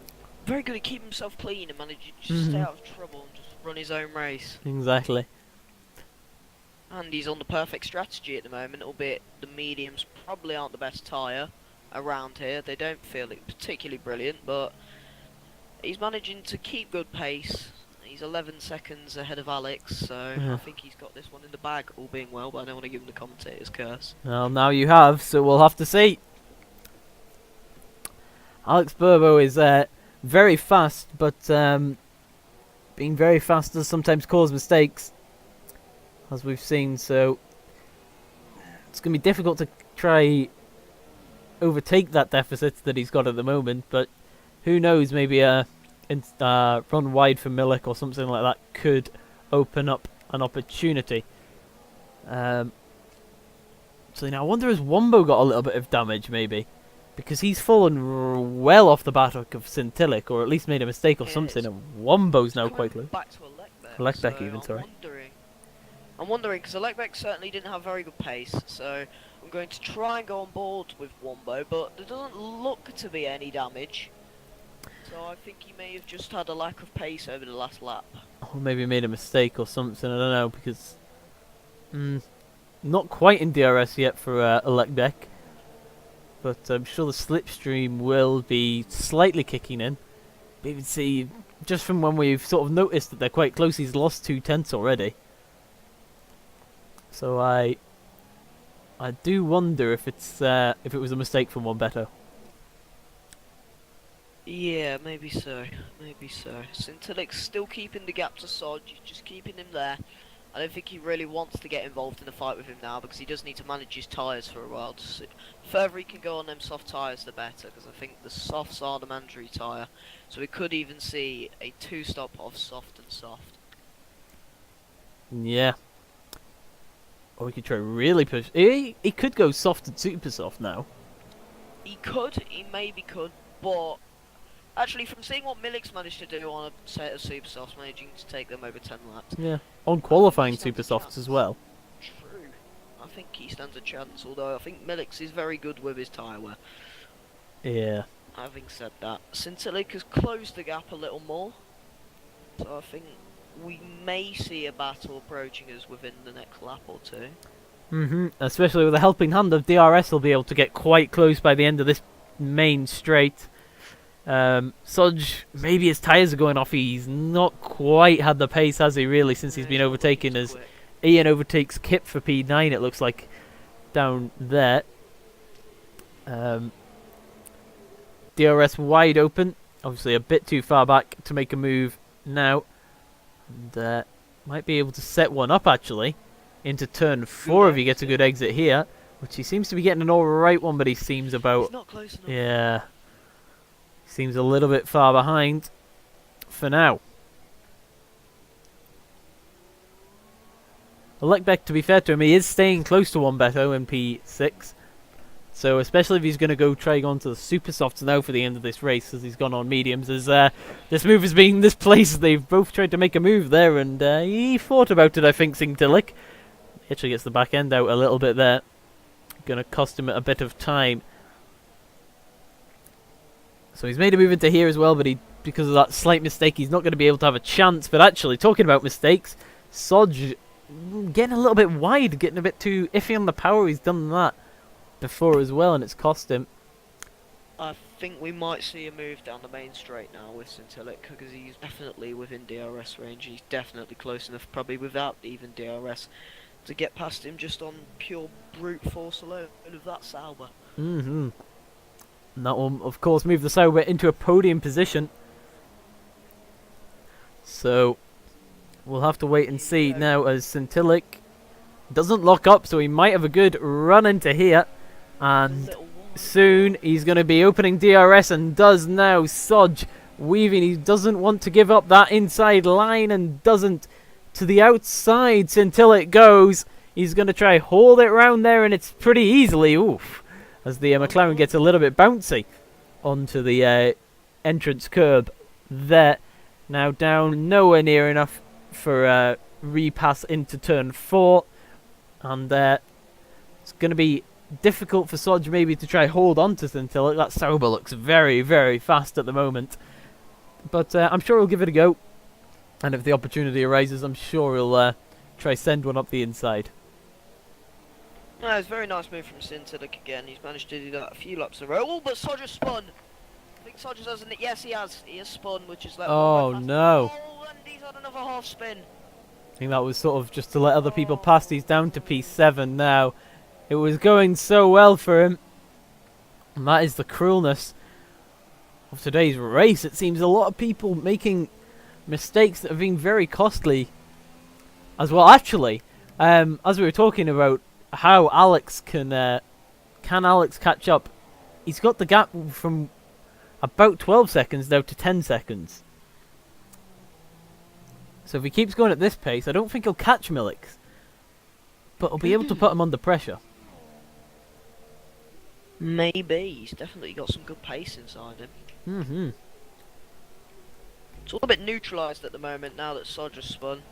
B: very good at keeping himself clean and managing to just stay out of trouble and just run his own race.
A: Exactly.
B: And he's on the perfect strategy at the moment, albeit the mediums probably aren't the best tyre around here. They don't feel it particularly brilliant, but he's managing to keep good pace. He's 11 seconds ahead of Alex, so I think he's got this one in the bag, all being well, but I don't want to give him the commentator's curse.
A: Well, now you have, so we'll have to see. Alex Burbo is very fast, but being very fast does sometimes cause mistakes, as we've seen, so it's going to be difficult to try overtake that deficit that he's got at the moment, but who knows, maybe run wide for Milik or something like that could open up an opportunity. So now I wonder, has Wombo got a little bit of damage maybe? Because he's fallen well off the back of Scintillate, or at least made a mistake or something, and Wombo's now quite close.
B: Back to
A: Alekbek even, sorry.
B: I'm wondering, because Alekbek certainly didn't have very good pace, so I'm going to try and go on board with Wombo, but there doesn't look to be any damage. So I think he may have just had a lack of pace over the last lap.
A: Or maybe made a mistake or something, I don't know, because not quite in DRS yet for Alekbek, but I'm sure the slipstream will be slightly kicking in. But you can see, just from when we've sort of noticed that they're quite close, he's lost 2/10 already. So I do wonder if it was a mistake from Wombeto.
B: Yeah, maybe so. Maybe so. Scintillate's still keeping the gap to Sodge, just keeping him there. I don't think he really wants to get involved in a fight with him now because he does need to manage his tyres for a while. The further he can go on them soft tyres, the better, because I think the softs are the mandatory tyre. So we could even see a 2-stop of soft and soft.
A: Yeah. Or we could try really push. He could go soft and super soft now.
B: He maybe could, but actually from seeing what Milik's managed to do on a set of super softs, managing to take them over 10 laps.
A: Yeah. On qualifying
B: He stands
A: super
B: a
A: softs
B: chance.
A: as well.
B: True. I think he stands a chance, although I think Milik's is very good with his tyre wear.
A: Yeah.
B: Having said that, Sintilic has closed the gap a little more, so I think we may see a battle approaching us within the next lap or two.
A: Especially with a helping hand of DRS, will be able to get quite close by the end of this main straight. Sodge, maybe his tyres are going off. He's not quite had the pace, has he, really, since he's been overtaken as
B: Quick.
A: Ian overtakes Kip for P9, it looks like, down there. DRS wide open, obviously a bit too far back to make a move now. And might be able to set one up, actually, into turn 4 if he gets a good exit here, which he seems to be getting an alright one, but he seems about...
B: He's not close enough.
A: Yeah. Seems a little bit far behind for now. Lecbeck, to be fair to him, he is staying close to one Beto in P6. So especially if he's going to go try on to the super softs now for the end of this race, as he's gone on mediums, as this move has been this place. They've both tried to make a move there, and he thought about it, I think, Singtilic. He actually gets the back end out a little bit there. Going to cost him a bit of time. So he's made a move into here as well, but because of that slight mistake, he's not going to be able to have a chance. But actually, talking about mistakes, Sodge getting a little bit wide, getting a bit too iffy on the power. He's done that before as well, and it's cost him.
B: I think we might see a move down the main straight now with Sintilic, because he's definitely within DRS range. He's definitely close enough, probably without even DRS, to get past him just on pure brute force alone of that Sauber.
A: And that will, of course, move the Sauber into a podium position. So we'll have to wait and see now, as Sintilic doesn't lock up, so he might have a good run into here. And soon he's going to be opening DRS, and does now. Sodge weaving. He doesn't want to give up that inside line, and doesn't. To the outside, Sintilic goes. He's going to try hold it round there, and it's pretty easily. Oof. As the McLaren gets a little bit bouncy onto the entrance curb there. Now down nowhere near enough for repass into turn 4. And it's going to be difficult for Sodge maybe to try hold on to Sintilic. That Sauber looks very, very fast at the moment. But I'm sure he'll give it a go. And if the opportunity arises, I'm sure he'll try send one up the inside.
B: No, it's a very nice move from Sintilic again. He's managed to do that a few laps in a row. Oh, but Sodge has spun. I think Sodge hasn't it. Yes, he has. He has spun, which is like...
A: Oh, no.
B: Oh, and he's had another half spin.
A: I think that was sort of just to let other people past. He's down to P7 now. It was going so well for him. And that is the cruelness of today's race. It seems a lot of people making mistakes that have been very costly as well. Actually, as we were talking about how Alex can Alex catch up, he's got the gap from about 12 seconds now to 10 seconds. So if he keeps going at this pace, I don't think he'll catch Milik, but he'll be able to put him under pressure.
B: Maybe. He's definitely got some good pace inside him. It's all a bit neutralised at the moment now that Sodge has spun.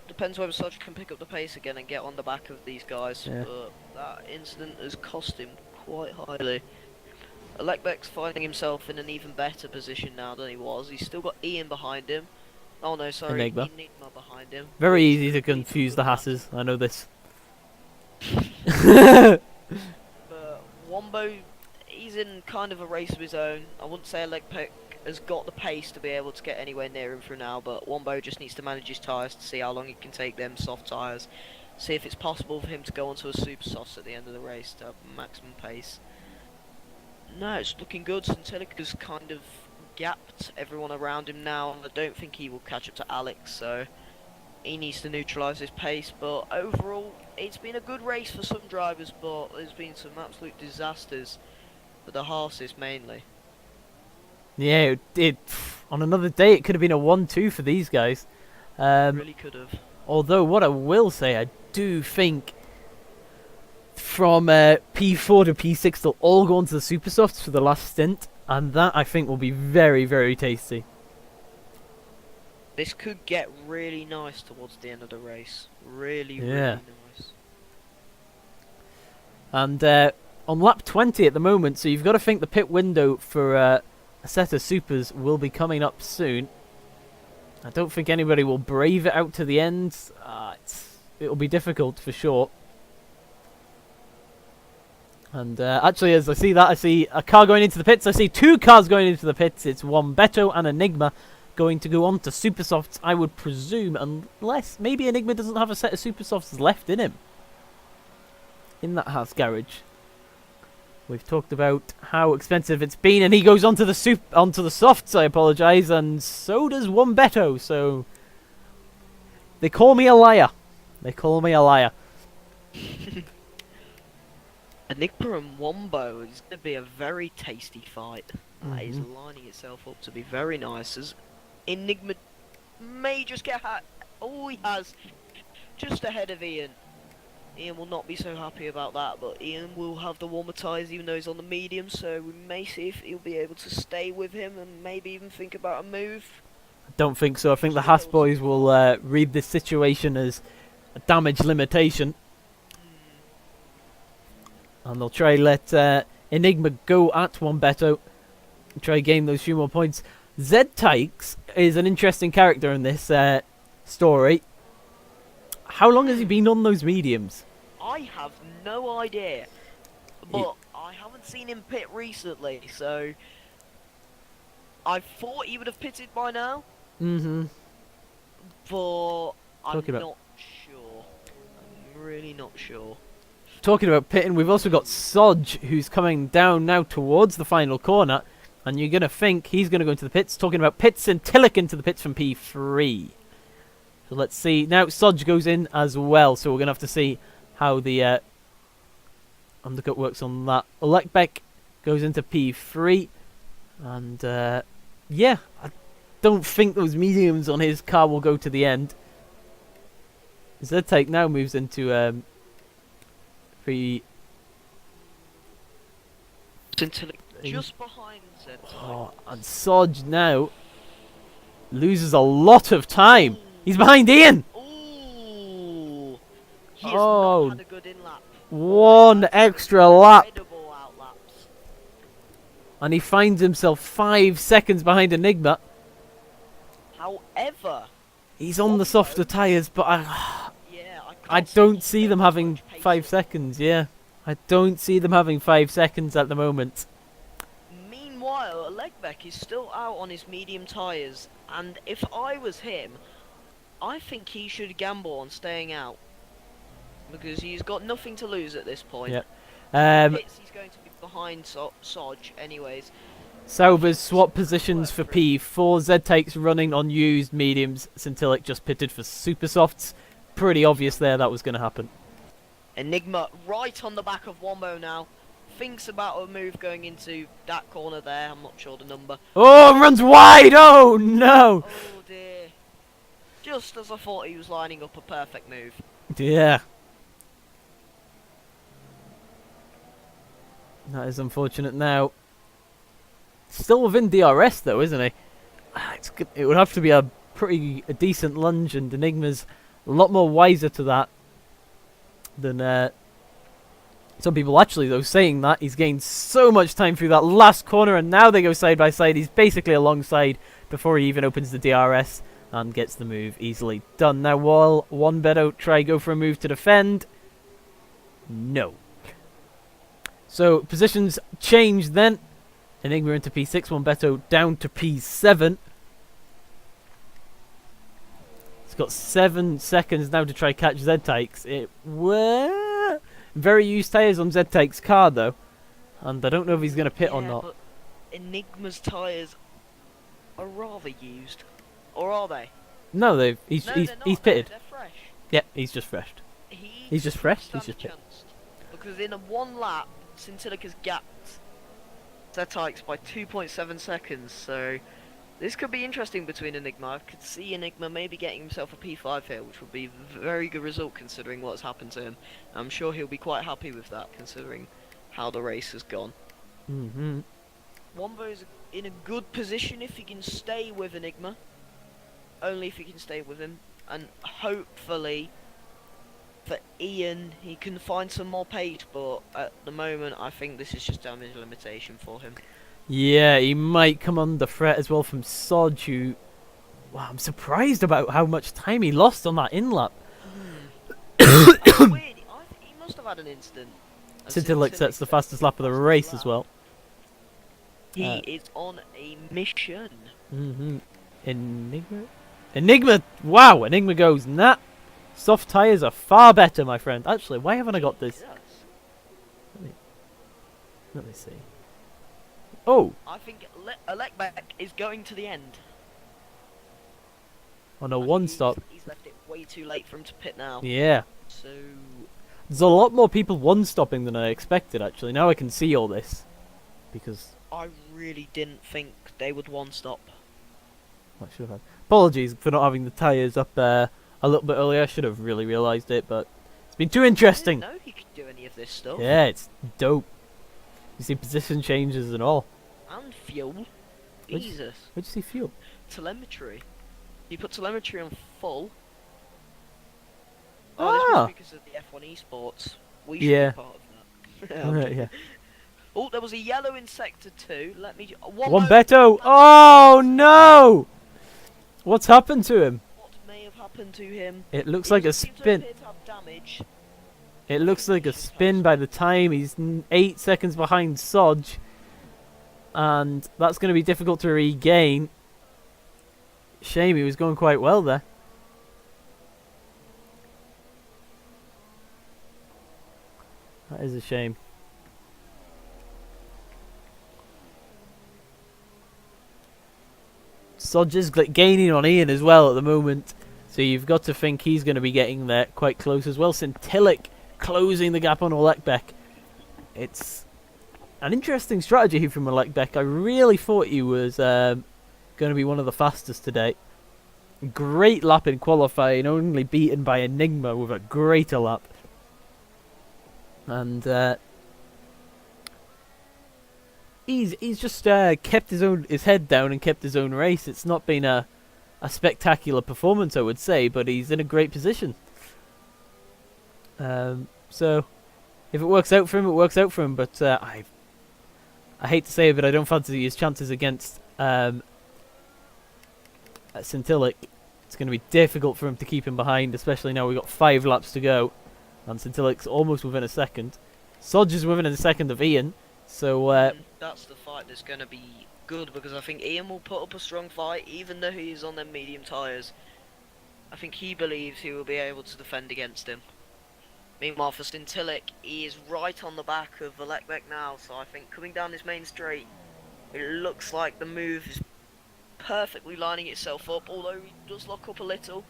B: Depends whether Sodge can pick up the pace again and get on the back of these guys,
A: Yeah.
B: but that incident has cost him quite highly. Lecbeck's finding himself in an even better position now than he was. He's still got Ian behind him. Oh no, sorry,
A: Enigma.
B: Enigma behind him.
A: Very easy to confuse the Hasses, I know this.
B: But Wombo, he's in kind of a race of his own. I wouldn't say Lecbeck has got the pace to be able to get anywhere near him for now, but Wombo just needs to manage his tyres to see how long he can take them soft tyres. See if it's possible for him to go onto a super softs at the end of the race to have maximum pace. No, it's looking good. Sintilic has kind of gapped everyone around him now, and I don't think he will catch up to Alex, so he needs to neutralise his pace, but overall, it's been a good race for some drivers, but there's been some absolute disasters for the horses mainly.
A: Yeah, on another day it could have been a 1-2 for these guys.
B: Really could have.
A: Although what I will say, I do think from P4 to P6 they'll all go onto the super softs for the last stint, and that I think will be very, very tasty.
B: This could get really nice towards the end of the race. Really,
A: Yeah.
B: really nice.
A: And on lap 20 at the moment, so you've got to think the pit window for a set of supers will be coming up soon. I don't think anybody will brave it out to the end. It'll be difficult for sure. And actually, as I see that, I see a car going into the pits. I see two cars going into the pits. It's Wombeto and Enigma going to go on to super softs, I would presume, unless maybe Enigma doesn't have a set of super softs left in him. In that Haas garage. We've talked about how expensive it's been, and he goes onto the softs, I apologise, and so does Wombeto, so they call me a liar. They call me a liar.
B: Enigma and Wombo is going to be a very tasty fight. That is lining itself up to be very nice, as Enigma may just get all he has just ahead of Ian. Ian will not be so happy about that, but Ian will have the warmer tyres even though he's on the medium, so we may see if he'll be able to stay with him and maybe even think about a move.
A: I don't think so. I think the Haas boys will read this situation as a damage limitation. And they'll try let Enigma go at Wombeto and try gain those few more points. Z-Tykes is an interesting character in this story. How long has he been on those mediums?
B: I have no idea, but I haven't seen him pit recently, so I thought he would have pitted by now.
A: Mm-hmm.
B: But I'm
A: Talking about-
B: not sure. I'm really not sure.
A: Talking about pitting, we've also got Sodge, who's coming down now towards the final corner, and you're going to think he's going to go into the pits. Talking about pits and Tillich into the pits from P3. So let's see. Now Sodge goes in as well, so we're going to have to see how the undercut works on that. Olekbeck goes into P3, and yeah, I don't think those mediums on his car will go to the end. Z-Take now moves into P.
B: Just behind Zed.
A: Oh, and Sodge now loses a lot of time. He's behind Ian.
B: Ooh. He has
A: Oh.
B: not had a good in-lap.
A: One extra lap.
B: Incredible out-laps.
A: And he finds himself 5 seconds behind Enigma.
B: However,
A: He's on the softer tyres, but
B: yeah,
A: I
B: can't
A: don't
B: him
A: see them
B: much
A: having
B: pace
A: 5
B: up.
A: seconds, yeah. I don't see them having 5 seconds at the moment.
B: Meanwhile, Legbeck is still out on his medium tyres, and if I was him, I think he should gamble on staying out. Because he's got nothing to lose at this point.
A: Yep.
B: He's going to be behind Sodge anyways.
A: Sauber's swap positions for P4. Z-Take's running on used mediums. Scintillix just pitted for super softs. Pretty obvious there that was going to happen.
B: Enigma right on the back of Wombo now. Thinks about a move going into that corner there. I'm not sure the number.
A: Oh, runs wide! Oh, no!
B: Oh dear. Just as I thought he was lining up a perfect move.
A: Yeah. That is unfortunate now. Still within DRS though, isn't he? It's good. It would have to be a decent lunge, and Enigma's a lot more wiser to that than some people actually, though, saying that. He's gained so much time through that last corner, and now they go side by side. He's basically alongside before he even opens the DRS and gets the move easily done. Now, while Wombeto try go for a move to defend, no. So, positions change then. Enigma into P6, Wombeto down to P7. He's got 7 seconds now to try catch Z-Tykes. Very used tyres on Z-Take's car though, and I don't know if he's going to pit or not.
B: But Enigma's tyres are rather used, or are they?
A: No,
B: No,
A: he's
B: they're not.
A: pitted.
B: They're fresh.
A: Yeah, he's just freshed. He's just fresh. He's just pitted.
B: Because in a one lap, Sintilic has gapped ZX by 2.7 seconds. So this could be interesting between Enigma. I could see Enigma maybe getting himself a P5 here, which would be a very good result considering what's happened to him. I'm sure he'll be quite happy with that considering how the race has gone.
A: Mm-hmm.
B: Wombo is in a good position if he can stay with Enigma. Only if he can stay with him. And hopefully for Ian he can find some more pace, but at the moment I think this is just damage limitation for him.
A: Yeah, he might come under threat as well from Sodge, who... Wow, I'm surprised about how much time he lost on that in-lap.
B: That's weird. I think he must have had an incident. And
A: Sintilic sets the fastest lap of the race as well.
B: He is on a mission.
A: Mm-hmm. Enigma! Wow, Enigma goes, nah. Soft tyres are far better, my friend. Actually, why haven't I got this?
B: Yes.
A: Let me see. Oh!
B: I think Alekbek is going to the end.
A: On a one-stop.
B: He's left it way too late for him to pit now.
A: Yeah.
B: So
A: There's a lot more people one-stopping than I expected, actually. Now I can see all this. Because...
B: I really didn't think they would one-stop.
A: I should have. Apologies for not having the tyres up a little bit earlier. I should have really realised it, but it's been too interesting.
B: I didn't know he could do any of this stuff.
A: Yeah, it's dope. You see position changes and all.
B: And fuel.
A: Where'd
B: Jesus.
A: Where'd you see fuel?
B: Telemetry. You put telemetry on full.
A: Ah!
B: This was because of the F1 esports. We should
A: Yeah.
B: be part of that.
A: Yeah.
B: Oh, there was a yellow in sector 2. Let me.
A: One Beto! Oh no! What's happened to him?
B: What may have happened to him?
A: It looks
B: He
A: like a
B: doesn't seem to
A: spin.
B: appear to have damage.
A: It looks like a spin by the time he's 8 seconds behind Sodge. And that's going to be difficult to regain. Shame, he was going quite well there. That is a shame. Sodge is gaining on Ian as well at the moment. So you've got to think he's going to be getting there quite close as well. Sintilic closing the gap on Alekbek. It's an interesting strategy here from Alekbek. I really thought he was going to be one of the fastest today. Great lap in qualifying, only beaten by Enigma with a greater lap. And he's just kept his head down and kept his own race. It's not been a spectacular performance, I would say, but he's in a great position. So if it works out for him, it works out for him. But I hate to say it, but I don't fancy his chances against Sintilic. It's going to be difficult for him to keep him behind, especially now we've got 5 laps to go. And Sintilic's almost within a second. Sodge is within a second of Ian. So
B: that's the fight that's going to be good, because I think Ian will put up a strong fight, even though he's on them medium tyres. I think he believes he will be able to defend against him. Meanwhile, for Sintilic, he is right on the back of Alekbek now, so I think coming down this main straight, it looks like the move is perfectly lining itself up, although he does lock up a little.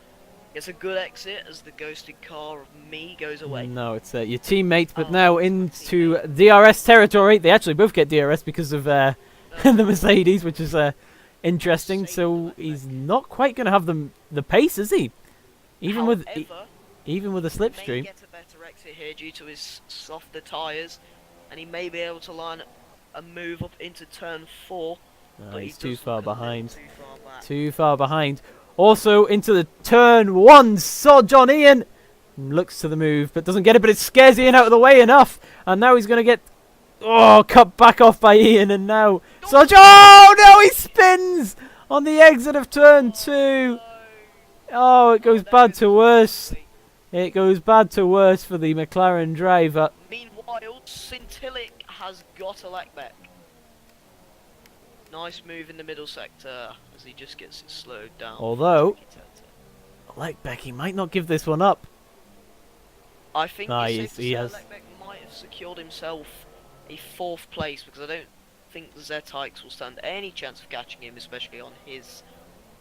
B: Gets a good exit as the ghosted car of me goes away.
A: no, it's your teammate, but now into DRS territory. They actually both get DRS because of the Mercedes, which is interesting. So he's not quite going to have the pace, is he? Even with a
B: He may
A: slipstream.
B: get a better exit here due to his softer tyres, and he may be able to line a move up into turn 4.
A: No, he's
B: he
A: too
B: does
A: far
B: look a little
A: behind.
B: too far back.
A: Too far behind. Also into the turn 1. Sodge on Ian. Looks to the move, but doesn't get it, but it scares Ian out of the way enough. And now he's going to get... Oh, cut back off by Ian, and now... Sodge... Oh, no, he spins on the exit of turn 2. Oh, it goes bad to worse. It goes bad to worse for the McLaren driver.
B: Meanwhile, Sintilic has got Alekbek. Nice move in the middle sector as he just gets it slowed down.
A: Although, Alekbek, he might not give this one up.
B: I think
A: Nah,
B: it's safe to
A: he
B: say
A: has.
B: Alekbek might have secured himself a 4th place, because I don't think the ZX will stand any chance of catching him, especially on his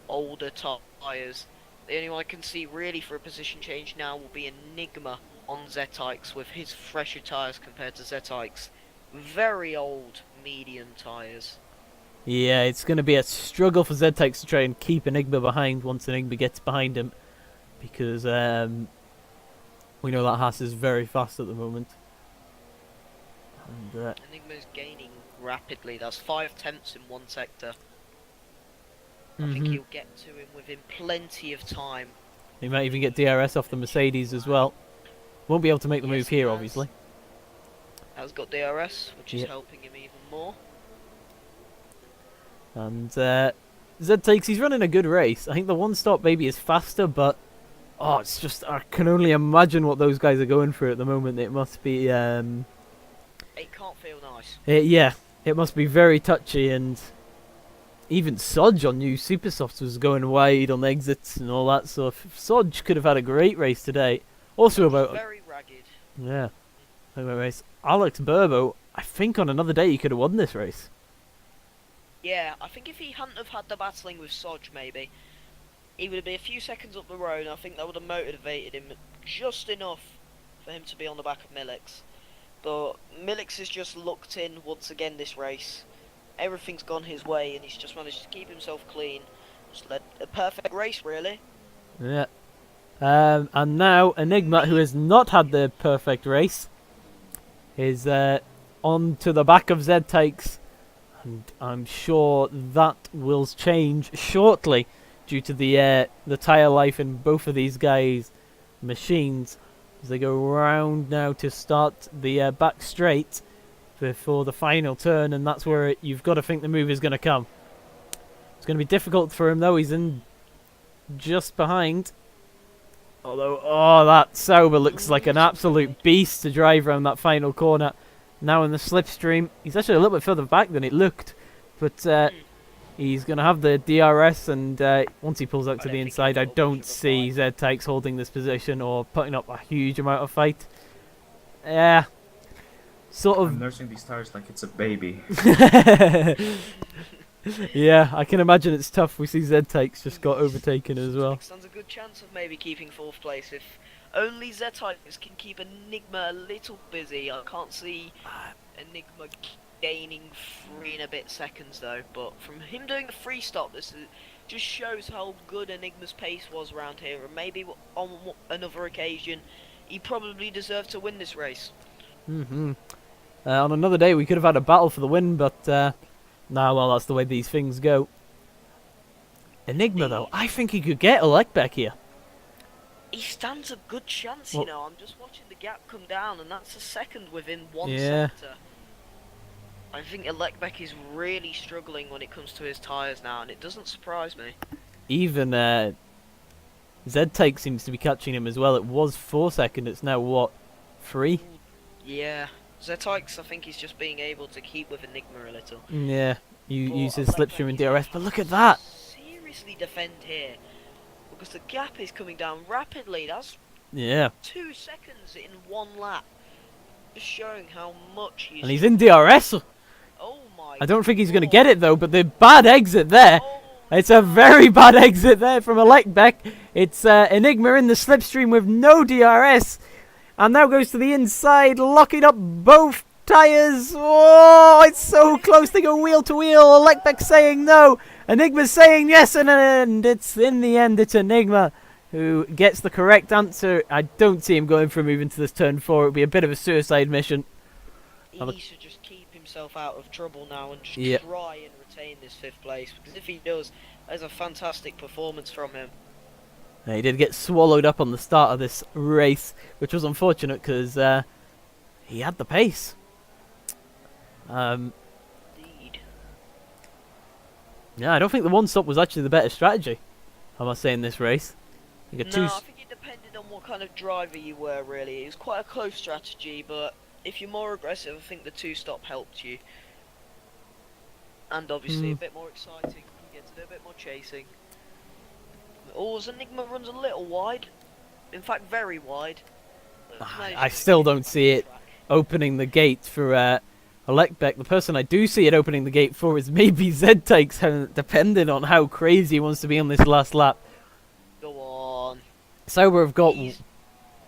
B: older tyres. The only one I can see really for a position change now will be Enigma on ZX with his fresher tyres compared to ZX's very old medium tyres.
A: Yeah, it's going to be a struggle for ZTEX to try and keep Enigma behind once Enigma gets behind him, because we know that Haas is very fast at the moment. And,
B: Enigma's gaining rapidly. That's 5/10 in one sector. I think he'll get to him within plenty of time.
A: he might even get DRS off the Mercedes as well. Won't be able to make the move here, obviously.
B: Has got DRS, which is helping him even more.
A: And ZTEX, he's running a good race. I think the one stop maybe is faster, but it's just, I can only imagine what those guys are going through at the moment. It must be
B: It can't feel nice.
A: yeah, it must be very touchy, and even Sodge on new Supersofts was going wide on exits and all that, so Sodge could have had a great race today. Also about
B: very ragged.
A: Yeah, about race. Alex Burbo, I think on another day he could have won this race.
B: Yeah, I think if he hadn't have had the battling with Sodge, maybe he would have been a few seconds up the road, and I think that would have motivated him just enough for him to be on the back of Millix. But Millix is just locked in once again this race. Everything's gone his way, and he's just managed to keep himself clean. Just led a perfect race, really.
A: Yeah. And now Enigma, who has not had the perfect race, is on to the back of ZTEX, and I'm sure that will change shortly due to the tyre life in both of these guys' machines as they go round now to start the back straight before the final turn, and that's where you've got to think the move is going to come. It's going to be difficult for him though. He's in just behind. Although, that Sauber looks like an absolute beast to drive around that final corner. Now in the slipstream, he's actually a little bit further back than it looked, but he's going to have the DRS, and once he pulls out to the inside, I don't see ZTEX holding this position or putting up a huge amount of fight. Yeah, sort of.
C: I'm nursing these tires like it's a baby.
A: Yeah, I can imagine it's tough. We see ZTEX just got overtaken as well.
B: Stands a good chance of maybe keeping 4th place if only ZTEX can keep Enigma a little busy. I can't see Enigma gaining 3 and a bit seconds though, but from him doing a free stop, this just shows how good Enigma's pace was around here, and maybe on another occasion he probably deserved to win this race.
A: On another day we could have had a battle for the win, but well, that's the way these things go. Enigma though, I think he could get Alekbek here.
B: He stands a good chance, you know. I'm just watching the gap come down, and that's a second within one
A: Yeah.
B: sector. I think Alekbek is really struggling when it comes to his tyres now, and it doesn't surprise me.
A: Even ZTEX seems to be catching him as well. It was 4 seconds, it's now what, 3?
B: Yeah, ZTEX, I think he's just being able to keep with Enigma a little.
A: Yeah, you
B: But
A: use his
B: Alekbek
A: slipstream and
B: is
A: DRS, but look at that!
B: Seriously defend here, because the gap is coming down rapidly. That's
A: Yeah,
B: 2 seconds in one lap, just showing how much he's.
A: and he's in DRS.
B: Oh my!
A: I don't think he's going to get it though, but the bad exit there.
B: Oh,
A: It's a very bad exit there from Alekbek. It's Enigma in the slipstream with no DRS. And now goes to the inside, locking up both tyres. Oh, it's so close. They go wheel to wheel. Alekbek saying no. Enigma's saying yes. And it's in the end, it's Enigma who gets the correct answer. I don't see him going for a move into this turn 4. It would be a bit of a suicide mission.
B: he needs to just keep himself out of trouble now and just
A: Yep.
B: try and retain this 5th place. Because if he does, there's a fantastic performance from him.
A: He did get swallowed up on the start of this race, which was unfortunate because he had the pace.
B: Indeed.
A: Yeah, I don't think the one stop was actually the better strategy, I must say, in this race. I think a
B: No, I think it depended on what kind of driver you were, really. It was quite a close strategy, but if you're more aggressive, I think the 2-stop helped you. And obviously a bit more exciting. You get to do a bit more chasing. Oh, Enigma runs a little wide. In fact, very wide.
A: I still don't see it opening the gate for Alekbek. The person I do see it opening the gate for is maybe ZTEX, depending on how crazy he wants to be on this last lap.
B: Go on.
A: Sauber have got
B: He's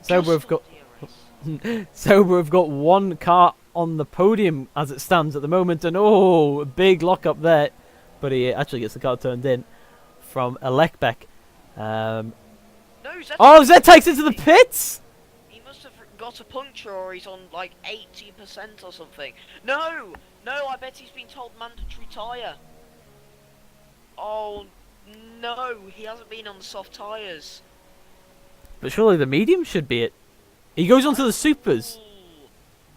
A: Sauber
B: just
A: have got
B: won the race.
A: Sauber have got one car on the podium as it stands at the moment, and oh, a big lock up there, but he actually gets the car turned in from Alekbek.
B: No, Zeta
A: Oh, Zed takes into the pits.
B: He must have got a puncture, or he's on like 80% or something. No, I bet he's been told mandatory tyre. Oh no, he hasn't been on the soft tyres.
A: But surely the medium should be it. He goes on to the supers.
B: Ooh.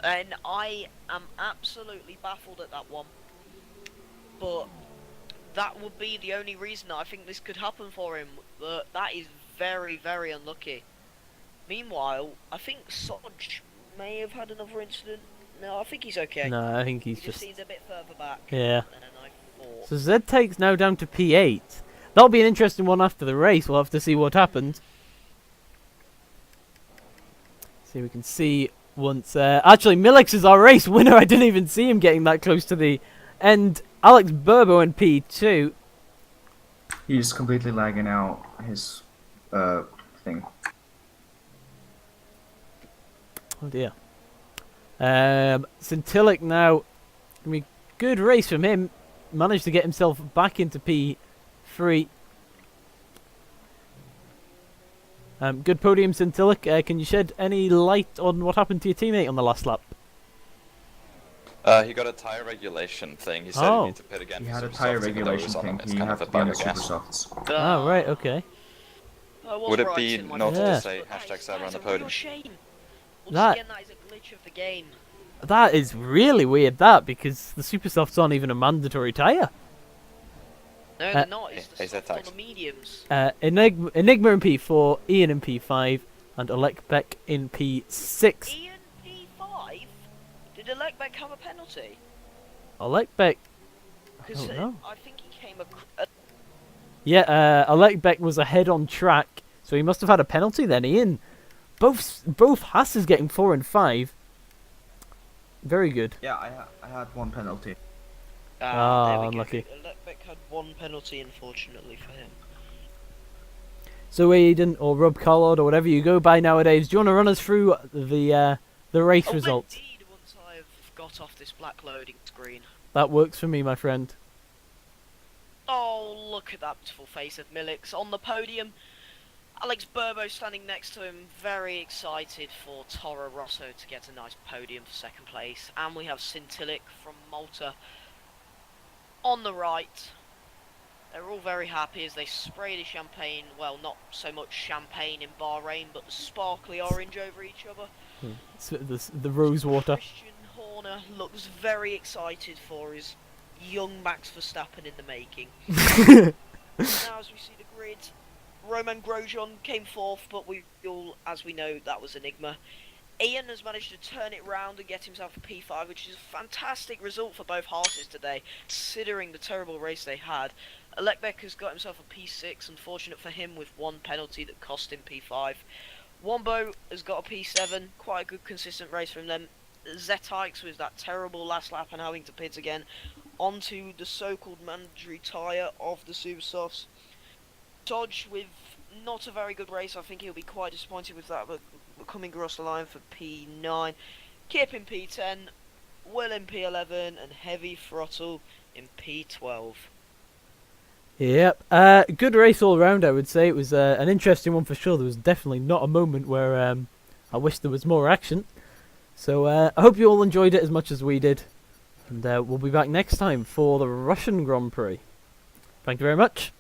B: And I am absolutely baffled at that one. But that would be the only reason I think this could happen for him. That is very, very unlucky. Meanwhile, I think Sodge may have had another incident. No, I think he's okay.
A: No, I think he's
B: He
A: just...
B: seems a bit further back.
A: Yeah.
B: Than I thought.
A: So Zed takes now down to P8. That'll be an interesting one after the race. We'll have to see what happens. See, we can see once... actually, Milix is our race winner. I didn't even see him getting that close to the end. Alex Burbo in P2.
C: He's completely lagging out his thing.
A: Oh dear. Scintilic now. I mean, good race from him. Managed to get himself back into P3. Good podium, Scintilic. Can you shed any light on what happened to your teammate on the last lap?
D: He got a tire regulation thing. He said he needed to pit again.
C: He
D: for
C: had a
D: some
C: tire
D: softs, even though
C: regulation
D: was on
C: thing.
D: him. It's
C: He
D: kind
C: had
D: of a
C: to be on the
D: bugger, I
C: super
D: guess.
C: softs.
A: Oh, right, okay.
B: I was
D: Would it
B: right
D: be
B: in my
D: naughty
A: Yeah.
D: to say
B: but
D: hashtag Sauber on
B: that
D: the
B: is a real
D: podium?
B: shame. Once
A: That-
B: again, that is a glitch of the game.
A: That is really weird, that, because the super softs aren't even a mandatory tyre.
B: No, they're not. It's the
D: is that
B: soft on
D: tax?
B: the mediums.
A: Enigma in P4, Ian in P5, and Alekbek in P6.
B: Ian P5? Did Alekbek have a penalty?
A: Alekbek...
B: Because
A: don't know.
B: I think he came
A: Yeah, Alekbek was ahead on track, so he must have had a penalty then. Ian, both Hasses getting 4 and 5. Very good.
C: Yeah, I had one penalty.
A: Ah, unlucky.
B: Alekbek had one penalty, unfortunately for him.
A: So Aidan or Rob Collard or whatever you go by nowadays, do you want to run us through the race
B: Oh,
A: results?
B: indeed, once I've got off this black loading screen.
A: That works for me, my friend.
B: Oh, look at that beautiful face of Milix on the podium. Alex Burbo standing next to him, very excited for Toro Rosso to get a nice podium for second place. And we have Scintilic from Malta on the right. They're all very happy as they spray the champagne, well, not so much champagne in Bahrain, but the sparkly orange over each other.
A: The rose water.
B: Christian Horner looks very excited for his young Max Verstappen in the making. Now as we see the grid, Roman Grosjean came fourth, but we all, as we know, that was Enigma. Ian has managed to turn it round and get himself a P5, which is a fantastic result for both Haas's today, considering the terrible race they had. Alekbek has got himself a P6, unfortunate for him with one penalty that cost him P5. Wombo has got a P7, quite a good consistent race from them. Zetix with that terrible last lap and having to pit again, onto the so-called mandatory tyre of the Super Softs. Dodge with not a very good race, I think he'll be quite disappointed with that, but coming across the line for P9. Kip in P10, Will in P11, and Heavy Throttle in P12.
A: Yep. Good race all round, I would say. It was an interesting one for sure. There was definitely not a moment where I wish there was more action. So I hope you all enjoyed it as much as we did. And we'll be back next time for the Russian Grand Prix. Thank you very much.